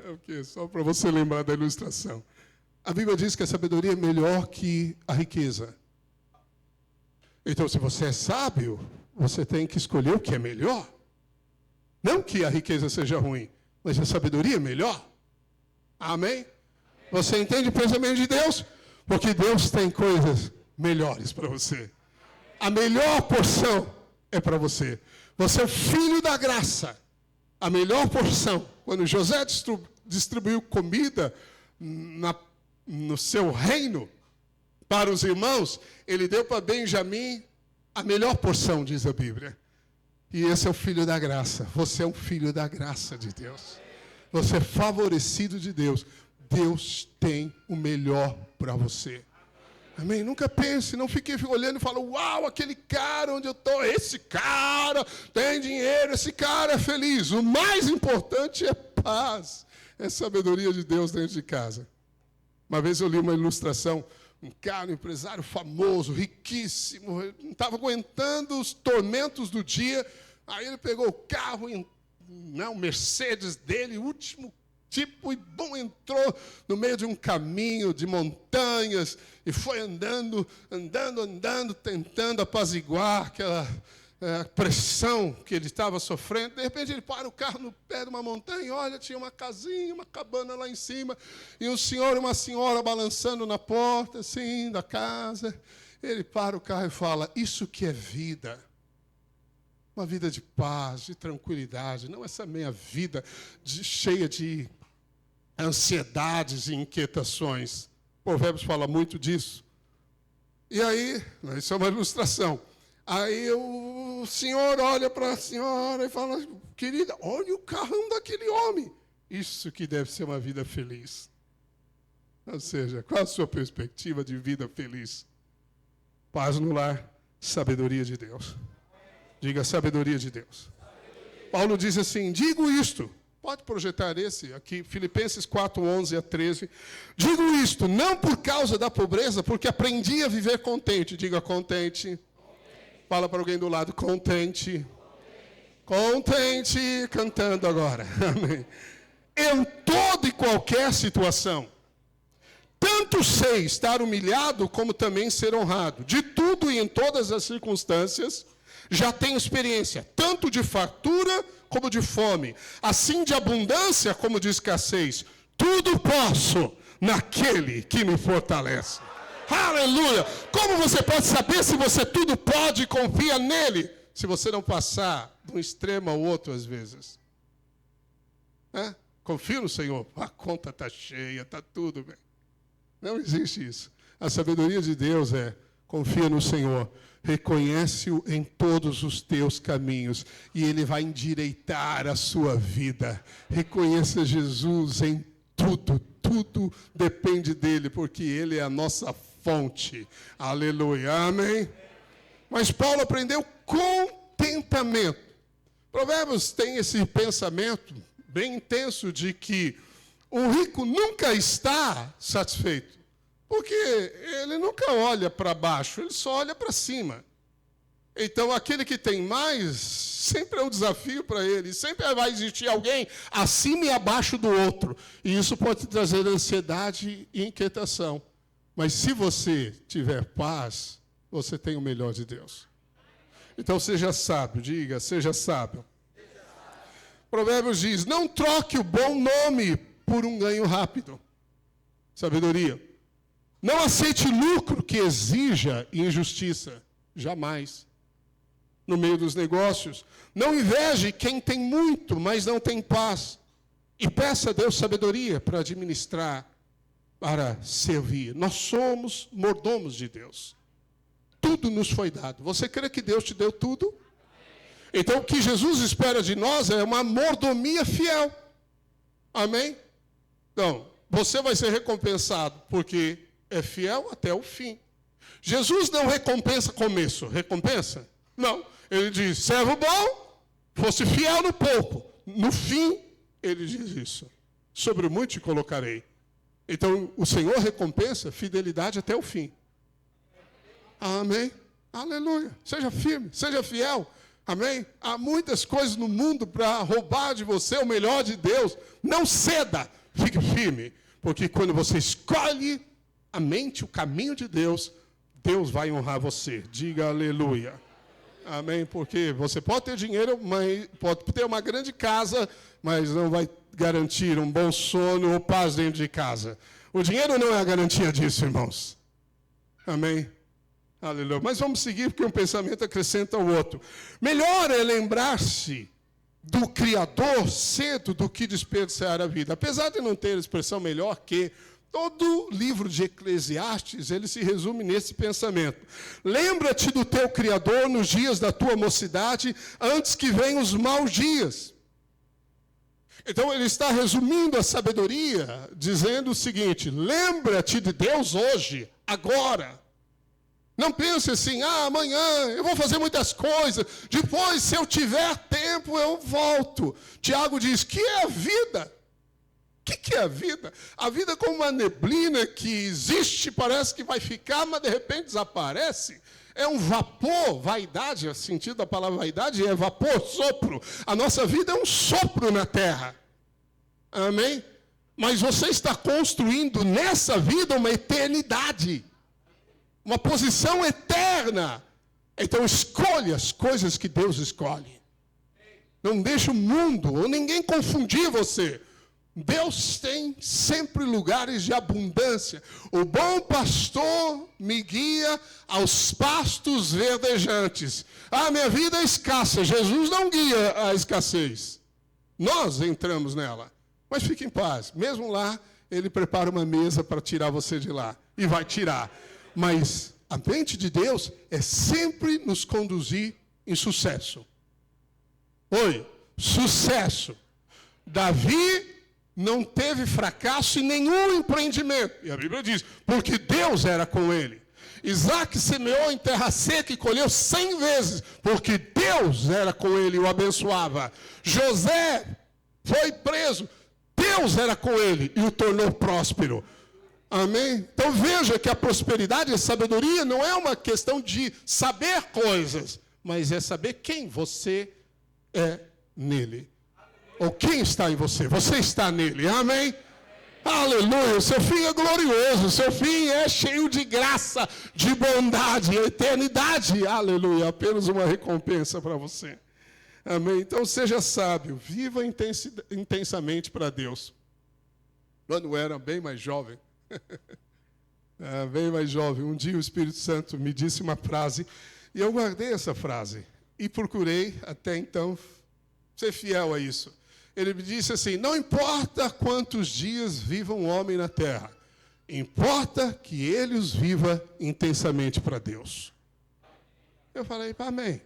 É o quê? Só para você lembrar da ilustração. A Bíblia diz que a sabedoria é melhor que a riqueza. Então, se você é sábio, você tem que escolher o que é melhor. Não que a riqueza seja ruim, mas a sabedoria é melhor. Amém? Você entende o pensamento de Deus? Porque Deus tem coisas melhores para você. A melhor porção é para você. Você é filho da graça. A melhor porção, quando José distribuiu comida no seu reino para os irmãos, ele deu para Benjamim a melhor porção, diz a Bíblia. E esse é o filho da graça. Você é um filho da graça de Deus. Você é favorecido de Deus. Deus tem o melhor para você. Amém? Nunca pense, não fique olhando e fale, uau, aquele cara onde eu estou, esse cara tem dinheiro, esse cara é feliz. O mais importante é paz, é sabedoria de Deus dentro de casa. Uma vez eu li uma ilustração, um cara, um empresário famoso, riquíssimo, não estava aguentando os tormentos do dia, aí ele pegou o carro, um Mercedes dele, último tipo, e bom, entrou no meio de um caminho de montanhas e foi andando, tentando apaziguar aquela pressão que ele estava sofrendo. De repente ele para o carro no pé de uma montanha e olha, tinha uma casinha, uma cabana lá em cima, e um senhor e uma senhora balançando na porta, assim, da casa. Ele para o carro e fala, isso que é vida. Uma vida de paz, de tranquilidade, não essa meia vida cheia de ansiedades e inquietações. Provérbios fala muito disso. E aí, isso é uma ilustração. Aí o senhor olha para a senhora e fala, querida, olha o carrão daquele homem. Isso que deve ser uma vida feliz. Ou seja, qual a sua perspectiva de vida feliz? Paz no lar, sabedoria de Deus. Diga sabedoria de Deus. Paulo diz assim, digo isto. Pode projetar esse aqui, Filipenses 4, 11 a 13. Digo isto, não por causa da pobreza, porque aprendi a viver contente. Diga contente. Fala para alguém do lado, contente. Contente, cantando agora. Amém. Em toda e qualquer situação. Tanto sei estar humilhado, como também ser honrado. De tudo e em todas as circunstâncias, já tenho experiência, tanto de fartura como de fome, assim de abundância como de escassez. Tudo posso naquele que me fortalece. Aleluia! Como você pode saber se você tudo pode e confia nele, se você não passar de um extremo ao outro às vezes? Confio no Senhor, a conta está cheia, está tudo bem. Não existe isso. A sabedoria de Deus é, confia no Senhor, reconhece-o em todos os teus caminhos e Ele vai endireitar a sua vida. Reconheça Jesus em tudo, tudo depende dEle, porque Ele é a nossa fonte. Aleluia, amém? Mas Paulo aprendeu contentamento. Provérbios tem esse pensamento bem intenso de que o rico nunca está satisfeito. Porque ele nunca olha para baixo, ele só olha para cima. Então, aquele que tem mais, sempre é um desafio para ele. Sempre vai existir alguém acima e abaixo do outro. E isso pode trazer ansiedade e inquietação. Mas se você tiver paz, você tem o melhor de Deus. Então, seja sábio, diga, seja sábio. Provérbios diz, não troque o bom nome por um ganho rápido. Sabedoria. Não aceite lucro que exija injustiça. Jamais. No meio dos negócios. Não inveje quem tem muito, mas não tem paz. E peça a Deus sabedoria para administrar, para servir. Nós somos mordomos de Deus. Tudo nos foi dado. Você crê que Deus te deu tudo? Então, o que Jesus espera de nós é uma mordomia fiel. Amém? Então, você vai ser recompensado porque é fiel até o fim. Jesus não recompensa começo, recompensa? Não. Ele diz, servo bom, fosse fiel no pouco. No fim, ele diz isso. Sobre o muito te colocarei. Então, o Senhor recompensa fidelidade até o fim. Amém? Aleluia. Seja firme, seja fiel. Amém? Há muitas coisas no mundo para roubar de você o melhor de Deus. Não ceda, fique firme. Porque quando você escolhe a mente, o caminho de Deus, Deus vai honrar você. Diga aleluia. Amém? Porque você pode ter dinheiro, mas pode ter uma grande casa, mas não vai garantir um bom sono ou paz dentro de casa. O dinheiro não é a garantia disso, irmãos. Amém? Aleluia. Mas vamos seguir, porque um pensamento acrescenta o outro. Melhor é lembrar-se do Criador cedo do que desperdiçar a vida. Apesar de não ter expressão melhor que todo livro de Eclesiastes, ele se resume nesse pensamento. Lembra-te do teu Criador nos dias da tua mocidade, antes que venham os maus dias. Então ele está resumindo a sabedoria, dizendo o seguinte: lembra-te de Deus hoje, agora. Não pense assim, amanhã eu vou fazer muitas coisas, depois, se eu tiver tempo, eu volto. Tiago diz, que é a vida? O que é a vida? A vida é como uma neblina que existe, parece que vai ficar, mas de repente desaparece. É um vapor, vaidade, o sentido da palavra vaidade é vapor, sopro. A nossa vida é um sopro na terra. Amém? Mas você está construindo nessa vida uma eternidade. Uma posição eterna. Então escolha as coisas que Deus escolhe. Não deixe o mundo ou ninguém confundir você. Deus tem sempre lugares de abundância. O bom pastor me guia aos pastos verdejantes. Minha vida é escassa. Jesus não guia a escassez. Nós entramos nela. Mas fique em paz. Mesmo lá, ele prepara uma mesa para tirar você de lá. E vai tirar. Mas a mente de Deus é sempre nos conduzir em sucesso. Sucesso. Davi não teve fracasso em nenhum empreendimento. E a Bíblia diz, porque Deus era com ele. Isaac semeou em terra seca e colheu 100 vezes, porque Deus era com ele e o abençoava. José foi preso, Deus era com ele e o tornou próspero. Amém? Então veja que a prosperidade e a sabedoria não é uma questão de saber coisas, mas é saber quem você é nele. Ou quem está em você? Você está nele. Amém? Aleluia. O seu fim é glorioso. O seu fim é cheio de graça, de bondade, eternidade. Aleluia. Apenas uma recompensa para você. Amém? Então seja sábio. Viva intensamente para Deus. Quando eu era bem mais jovem, um dia o Espírito Santo me disse uma frase, e eu guardei essa frase, e procurei até então ser fiel a isso. Ele me disse assim, não importa quantos dias viva um homem na terra, importa que ele os viva intensamente para Deus. Eu falei, amém,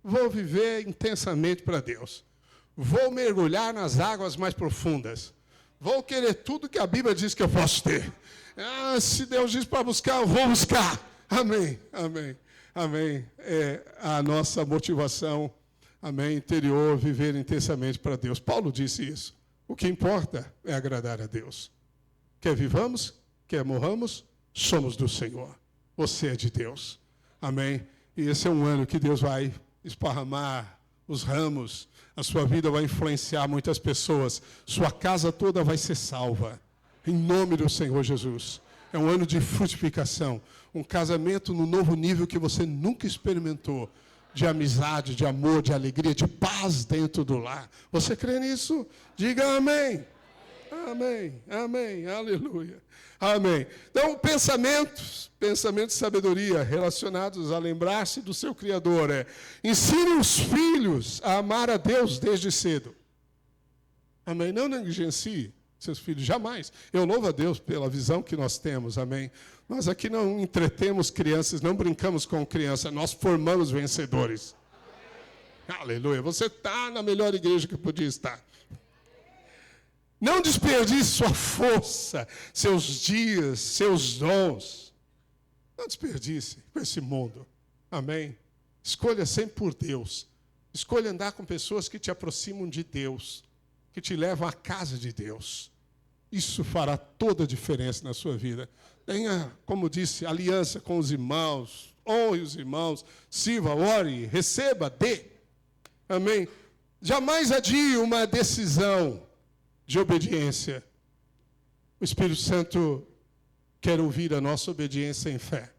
vou viver intensamente para Deus, vou mergulhar nas águas mais profundas, vou querer tudo que a Bíblia diz que eu posso ter. Se Deus diz para buscar, eu vou buscar. Amém, amém, amém. É a nossa motivação, amém, interior, viver intensamente para Deus. Paulo disse isso. O que importa é agradar a Deus. Quer vivamos, quer morramos, somos do Senhor. Você é de Deus. Amém. E esse é um ano que Deus vai esparramar os ramos. A sua vida vai influenciar muitas pessoas. Sua casa toda vai ser salva. Em nome do Senhor Jesus. É um ano de frutificação. Um casamento no novo nível que você nunca experimentou. De amizade, de amor, de alegria, de paz dentro do lar. Você crê nisso? Diga amém. Amém, amém, aleluia. Amém. Então, pensamentos de sabedoria relacionados a lembrar-se do seu Criador. Ensine os filhos a amar a Deus desde cedo. Amém. Não negligencie seus filhos, jamais. Eu louvo a Deus pela visão que nós temos, amém. Nós aqui não entretemos crianças, não brincamos com criança, nós formamos vencedores. Aleluia. Você está na melhor igreja que podia estar. Não desperdice sua força, seus dias, seus dons. Não desperdice com esse mundo. Amém? Escolha sempre por Deus. Escolha andar com pessoas que te aproximam de Deus, que te levam à casa de Deus. Isso fará toda a diferença na sua vida. Tenha, como disse, aliança com os irmãos. Honre os irmãos. Sirva, ore, receba, dê. Amém? Jamais adie uma decisão de obediência. O Espírito Santo quer ouvir a nossa obediência em fé.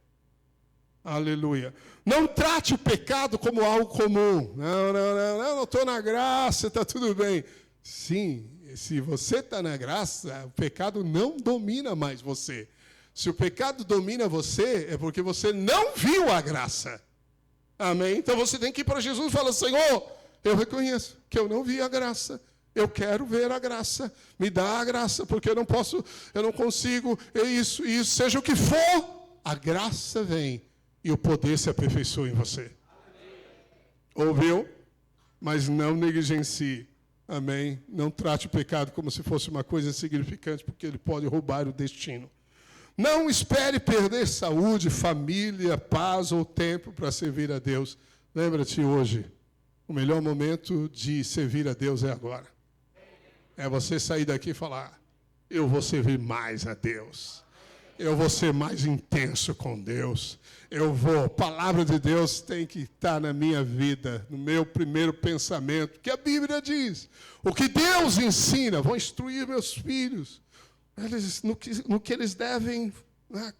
Aleluia. Não trate o pecado como algo comum. Não estou na graça, está tudo bem. Sim, se você está na graça, o pecado não domina mais você. Se o pecado domina você, é porque você não viu a graça. Amém? Então você tem que ir para Jesus e falar, Senhor, eu reconheço que eu não vi a graça. Eu quero ver a graça. Me dá a graça, porque eu não consigo, isso, seja o que for, a graça vem e o poder se aperfeiçoa em você. Ouviu? Mas não negligencie. Amém? Não trate o pecado como se fosse uma coisa insignificante, porque ele pode roubar o destino. Não espere perder saúde, família, paz ou tempo para servir a Deus. Lembra-te hoje, o melhor momento de servir a Deus é agora. É você sair daqui e falar, eu vou servir mais a Deus. Eu vou ser mais intenso com Deus. A palavra de Deus tem que estar na minha vida, no meu primeiro pensamento, que a Bíblia diz. O que Deus ensina, vou instruir meus filhos no que eles devem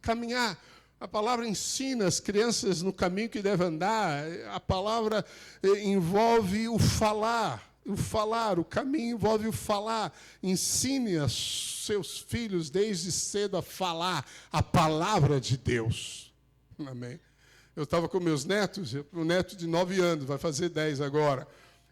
caminhar. A palavra ensina as crianças no caminho que devem andar. A palavra envolve o falar. O caminho envolve o falar. Ensine aos seus filhos desde cedo a falar a palavra de Deus. Amém? Eu estava com meus netos, um neto de 9 anos, vai fazer 10 agora.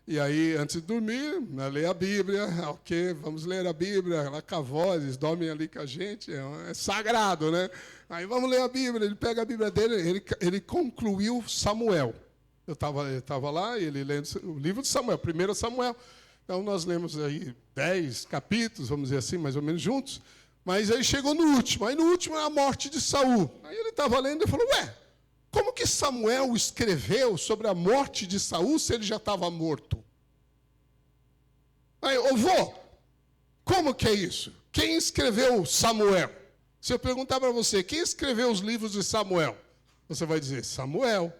E aí, antes de dormir, ler a Bíblia, ok, vamos ler a Bíblia, lá com a voz, eles dormem ali com a gente, é sagrado, né? Aí vamos ler a Bíblia, ele pega a Bíblia dele, ele concluiu Samuel. Eu estava lá, ele lendo o livro de Samuel, 1 Samuel. Então, nós lemos aí 10 capítulos, vamos dizer assim, mais ou menos juntos. Mas aí chegou no último. Aí no último é a morte de Saul. Aí ele estava lendo e falou, como que Samuel escreveu sobre a morte de Saul se ele já estava morto? Aí, vô, como que é isso? Quem escreveu Samuel? Se eu perguntar para você, quem escreveu os livros de Samuel? Você vai dizer, Samuel.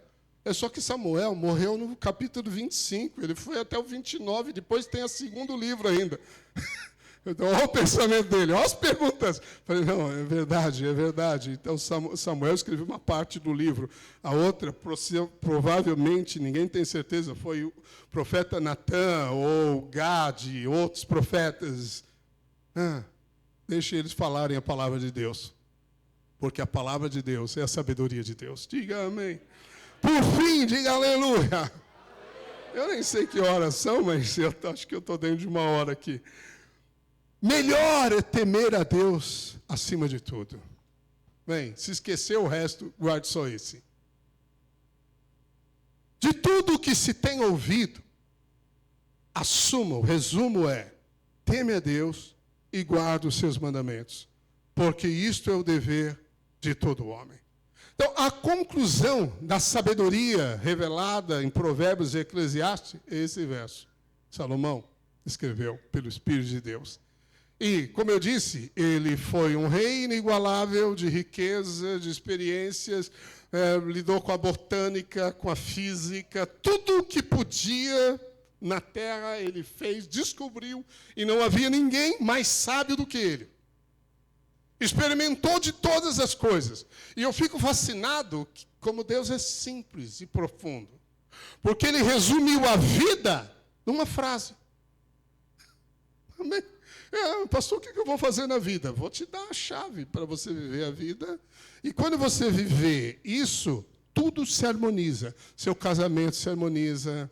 É só que Samuel morreu no capítulo 25, ele foi até o 29, depois tem o segundo livro ainda. Então, olha o pensamento dele, olha as perguntas. Falei, não, é verdade. Então, Samuel escreveu uma parte do livro. A outra, provavelmente, ninguém tem certeza, foi o profeta Natã, ou Gade, outros profetas. Deixe eles falarem a palavra de Deus. Porque a palavra de Deus é a sabedoria de Deus. Diga amém. Por fim, diga aleluia. Eu nem sei que horas são, mas eu acho que eu estou dentro de uma hora aqui. Melhor é temer a Deus acima de tudo. Bem, se esquecer o resto, guarde só esse. De tudo o que se tem ouvido, assuma, o resumo é, teme a Deus e guarde os seus mandamentos, porque isto é o dever de todo homem. Então, a conclusão da sabedoria revelada em Provérbios e Eclesiastes é esse verso. Salomão escreveu pelo Espírito de Deus. E, como eu disse, ele foi um rei inigualável de riqueza, de experiências, lidou com a botânica, com a física, tudo o que podia na terra ele fez, descobriu, e não havia ninguém mais sábio do que ele. Experimentou de todas as coisas. E eu fico fascinado como Deus é simples e profundo. Porque ele resumiu a vida numa frase. Amém? Pastor, o que eu vou fazer na vida? Vou te dar a chave para você viver a vida. E quando você viver isso, tudo se harmoniza. Seu casamento se harmoniza.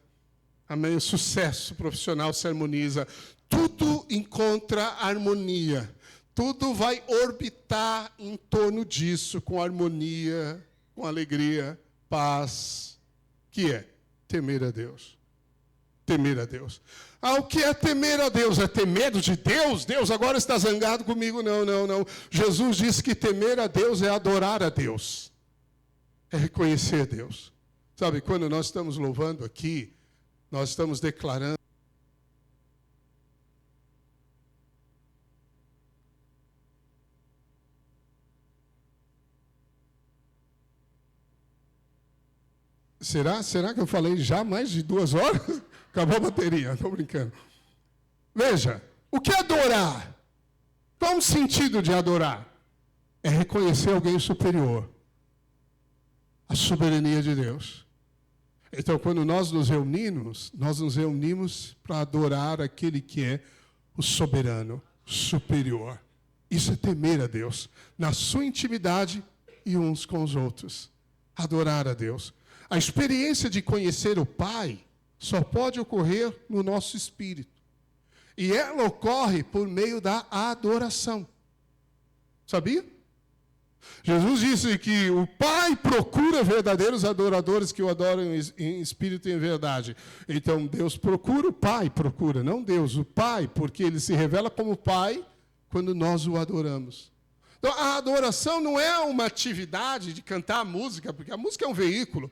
Amém? O sucesso profissional se harmoniza. Tudo encontra harmonia. Tudo vai orbitar em torno disso, com harmonia, com alegria, paz, que é temer a Deus. Temer a Deus. O que é temer a Deus? É ter medo de Deus? Deus agora está zangado comigo? Não. Jesus disse que temer a Deus é adorar a Deus. É reconhecer Deus. Sabe, quando nós estamos louvando aqui, nós estamos declarando. Será que eu falei já mais de 2 horas? Acabou a bateria, estou brincando. Veja, o que é adorar? Qual é o sentido de adorar? É reconhecer alguém superior. a soberania de Deus. Então, quando nós nos reunimos para adorar aquele que é o soberano, superior. Isso é temer a Deus, na sua intimidade e uns com os outros. Adorar a Deus. A experiência de conhecer o Pai só pode ocorrer no nosso espírito. E ela ocorre por meio da adoração. Sabia? Jesus disse que o Pai procura verdadeiros adoradores que o adoram em espírito e em verdade. Então, Deus procura, o Pai procura, não Deus, o Pai, porque Ele se revela como Pai quando nós o adoramos. Então, a adoração não é uma atividade de cantar música, porque a música é um veículo.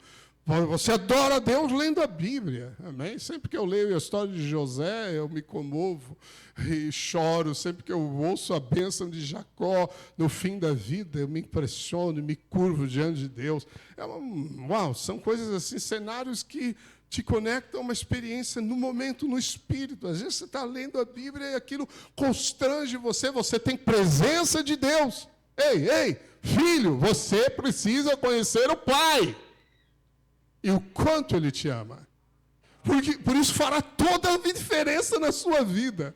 Você adora a Deus lendo a Bíblia, amém? Sempre que eu leio a história de José, eu me comovo e choro. Sempre que eu ouço a bênção de Jacó no fim da vida, eu me impressiono, me curvo diante de Deus. São coisas assim, cenários que te conectam a uma experiência no momento, no espírito. Às vezes você está lendo a Bíblia e aquilo constrange você, você tem presença de Deus. Ei, filho, você precisa conhecer o Pai. E o quanto Ele te ama. Por isso fará toda a diferença na sua vida.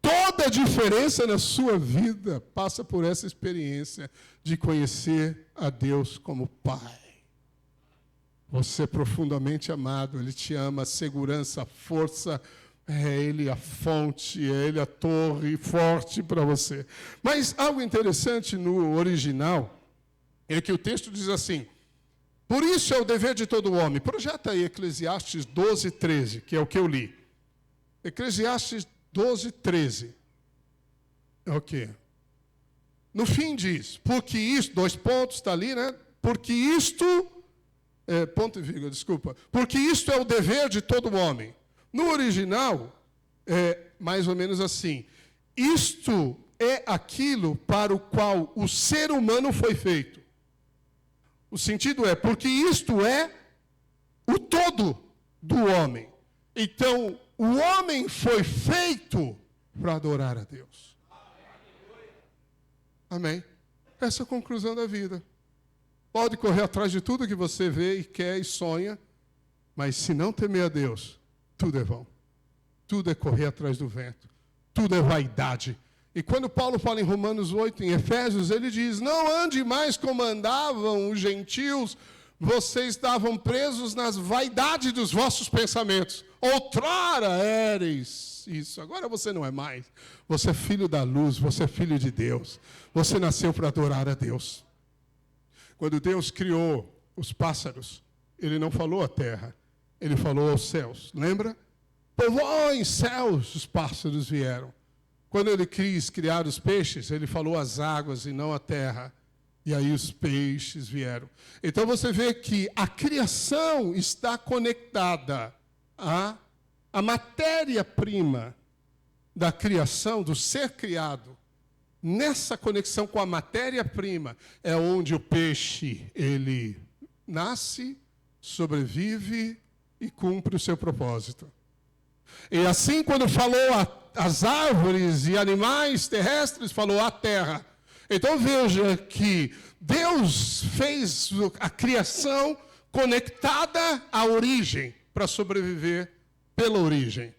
Toda a diferença na sua vida passa por essa experiência de conhecer a Deus como Pai. Você é profundamente amado, Ele te ama, a segurança, a força, é Ele a fonte, é Ele a torre forte para você. Mas algo interessante no original é que o texto diz assim: por isso é o dever de todo homem. Projeta aí Eclesiastes 12, 13, que é o que eu li. Eclesiastes 12, 13. Ok. No fim diz, porque isto, 2 pontos, está ali, né? Porque isto, ponto e vírgula, desculpa. Porque isto é o dever de todo homem. No original, é mais ou menos assim. Isto é aquilo para o qual o ser humano foi feito. O sentido é, porque isto é o todo do homem. Então, o homem foi feito para adorar a Deus. Amém? Essa é a conclusão da vida. Pode correr atrás de tudo que você vê e quer e sonha, mas se não temer a Deus, tudo é vão. Tudo é correr atrás do vento. Tudo é vaidade. E quando Paulo fala em Romanos 8, em Efésios, ele diz, não ande mais como andavam os gentios, vocês estavam presos nas vaidades dos vossos pensamentos. Outrora éreis isso, agora você não é mais. Você é filho da luz, você é filho de Deus. Você nasceu para adorar a Deus. Quando Deus criou os pássaros, Ele não falou a terra, Ele falou aos céus. Lembra? Povoem céus, os pássaros vieram. Quando Ele quis criar os peixes, Ele falou às águas e não à terra. E aí os peixes vieram. Então você vê que a criação está conectada à matéria-prima da criação, do ser criado. Nessa conexão com a matéria-prima é onde o peixe, ele nasce, sobrevive e cumpre o seu propósito. E assim, quando falou às árvores e animais terrestres, falou à terra. Então veja que Deus fez a criação conectada à origem, para sobreviver pela origem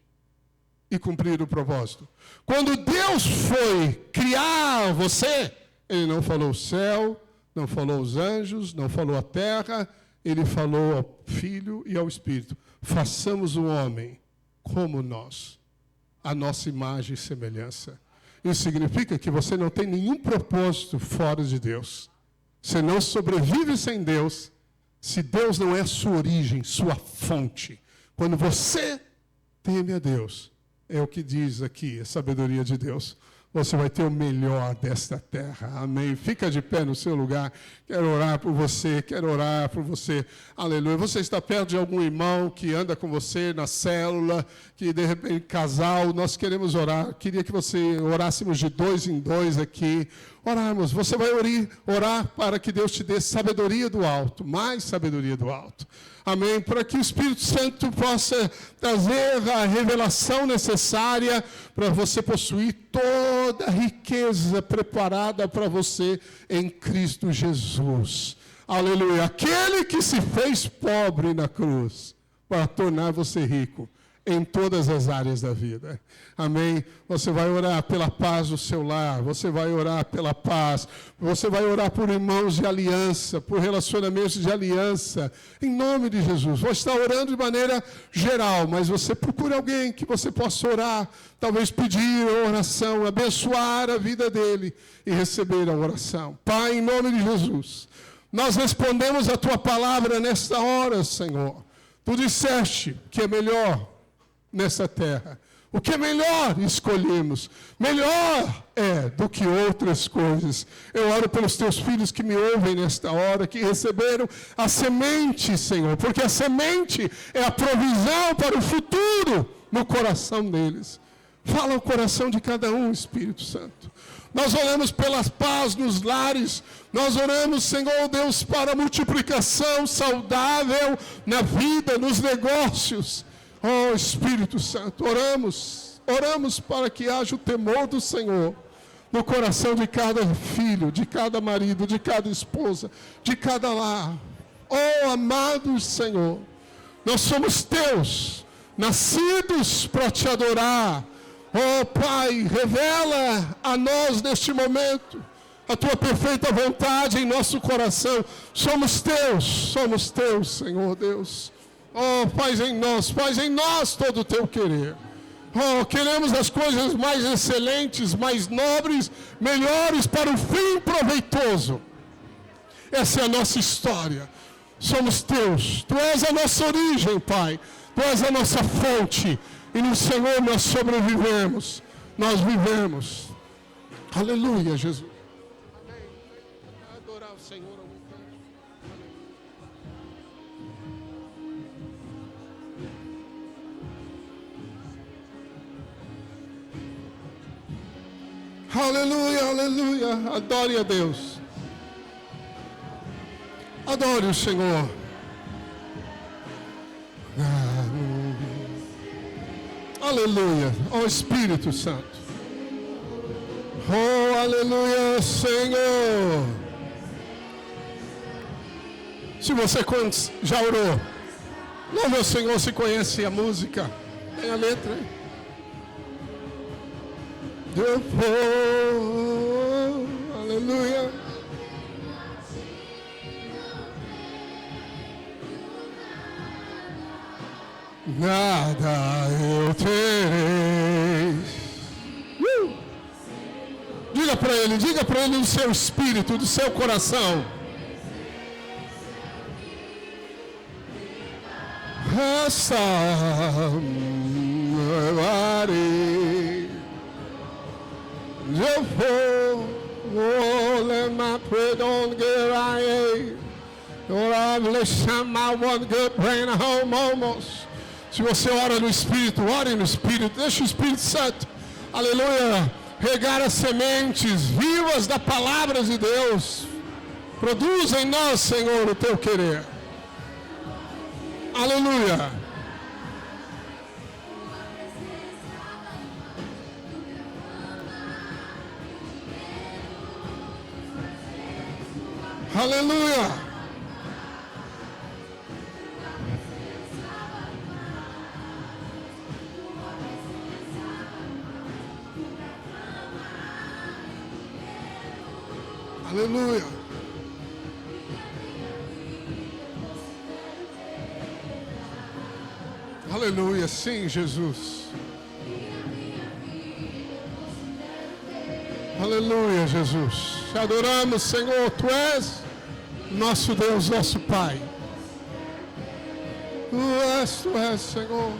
e cumprir o propósito. Quando Deus foi criar você, Ele não falou o céu, não falou os anjos, não falou a terra, Ele falou ao Filho e ao Espírito. Façamos o homem como nós, a nossa imagem e semelhança. Isso significa que você não tem nenhum propósito fora de Deus. Você não sobrevive sem Deus, se Deus não é sua origem, sua fonte. Quando você teme a Deus, é o que diz aqui, a sabedoria de Deus. Você vai ter o melhor desta terra. Amém. Fica de pé no seu lugar. Quero orar por você, quero orar por você. Aleluia. Você está perto de algum irmão que anda com você na célula, que de repente, casal, nós queremos orar. Queria que você orássemos de 2 em 2 aqui. Orarmos. Você vai orar para que Deus te dê sabedoria do alto, mais sabedoria do alto. Amém? Para que o Espírito Santo possa trazer a revelação necessária para você possuir toda a riqueza preparada para você em Cristo Jesus. Aleluia. Aquele que se fez pobre na cruz para tornar você rico em todas as áreas da vida. Amém? Você vai orar pela paz do seu lar, você vai orar pela paz, você vai orar por irmãos de aliança, por relacionamentos de aliança, em nome de Jesus. Você está orando de maneira geral, mas você procura alguém que você possa orar, talvez pedir oração, abençoar a vida dele e receber a oração. Pai, em nome de Jesus, nós respondemos a tua palavra nesta hora, Senhor. Tu disseste que é melhor nessa terra. O que é melhor escolhemos. Melhor é do que outras coisas. Eu oro pelos teus filhos que me ouvem nesta hora, que receberam a semente, Senhor, porque a semente é a provisão para o futuro no coração deles. Fala o coração de cada um, Espírito Santo. Nós oramos pela paz nos lares. Nós oramos, Senhor Deus, para a multiplicação saudável na vida, nos negócios. Oh, Espírito Santo, oramos para que haja o temor do Senhor no coração de cada filho, de cada marido, de cada esposa, de cada lar. Oh, amado Senhor, nós somos teus, nascidos para te adorar. Oh, Pai, revela a nós neste momento a tua perfeita vontade em nosso coração. Somos teus, Senhor Deus. Oh, faz em nós todo o teu querer. Oh, queremos as coisas mais excelentes, mais nobres, melhores para o fim proveitoso. Essa é a nossa história. Somos teus. Tu és a nossa origem, Pai. Tu és a nossa fonte. E no Senhor nós sobrevivemos. Nós vivemos. Aleluia, Jesus. Amém. Adorar o Senhor. Aleluia, aleluia. Adore a Deus. Adore o Senhor. Aleluia. Oh Espírito Santo. Oh, aleluia, Senhor. Se você já orou, louve o Senhor se conhece a música. Tem a letra aí. Eu vou, aleluia. Nada eu terei. Diga para ele do seu espírito, do seu coração. Essa eu vou, let my prayer don't get right. Let's my one good brain home almost. Se você ora no Espírito, ore no Espírito, deixa o Espírito Santo, aleluia, regar as sementes vivas da palavra de Deus. Produza em nós, Senhor, o teu querer. Aleluia. Aleluia. Aleluia. Aleluia, sim, Jesus. Aleluia, Jesus. Te adoramos, Senhor. Tu és nosso Deus, nosso Pai. Tu és, Senhor.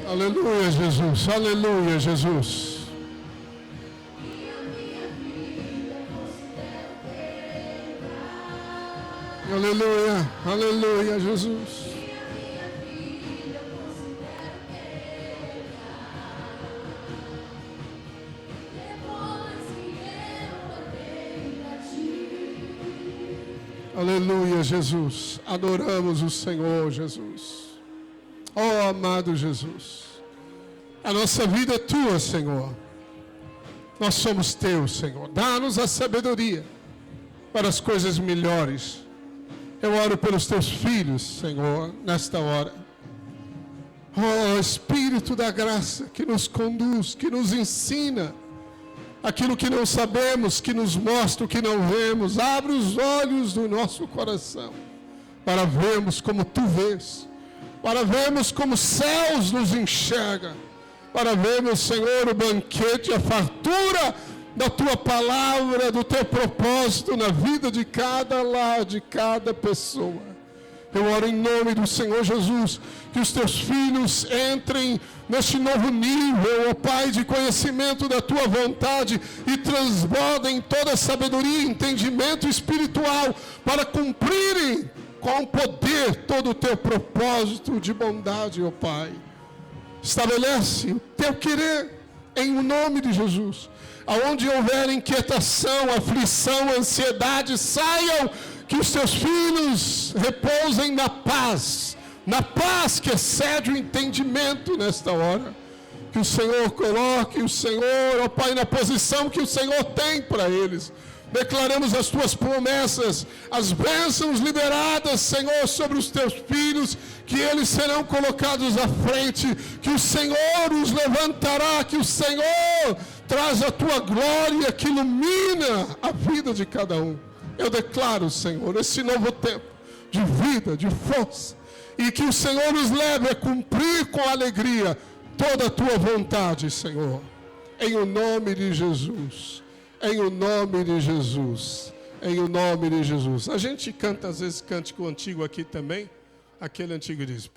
Aleluia, Jesus. Aleluia, Jesus. Aleluia, aleluia, Jesus. Aleluia, Jesus. Adoramos o Senhor, Jesus. Oh, amado Jesus. A nossa vida é tua, Senhor. Nós somos teus, Senhor. Dá-nos a sabedoria para as coisas melhores. Eu oro pelos teus filhos, Senhor, nesta hora. Oh, Espírito da graça que nos conduz, que nos ensina aquilo que não sabemos, que nos mostra o que não vemos. Abre os olhos do nosso coração para vermos como tu vês, para vermos como os céus nos enxergam, para vermos, Senhor, o banquete, a fartura da tua palavra, do teu propósito na vida de cada lar, de cada pessoa. Eu oro em nome do Senhor Jesus, que os teus filhos entrem neste novo nível, ó Pai, de conhecimento da tua vontade e transbordem toda a sabedoria e entendimento espiritual para cumprirem com poder todo o teu propósito de bondade, ó Pai. Estabelece o teu querer em nome de Jesus. Aonde houver inquietação, aflição, ansiedade, saiam, que os teus filhos repousem na paz que excede o entendimento nesta hora. Que o Senhor coloque o Senhor, ó Pai, na posição que o Senhor tem para eles. Declaramos as tuas promessas, as bênçãos liberadas, Senhor, sobre os teus filhos, que eles serão colocados à frente, que o Senhor os levantará, que o Senhor traz a tua glória que ilumina a vida de cada um. Eu declaro, Senhor, esse novo tempo de vida, de força, e que o Senhor nos leve a cumprir com alegria toda a tua vontade, Senhor. Em o nome de Jesus. Em o nome de Jesus. Em o nome de Jesus. A gente canta, às vezes, cântico antigo aqui também. Aquele antigo diz...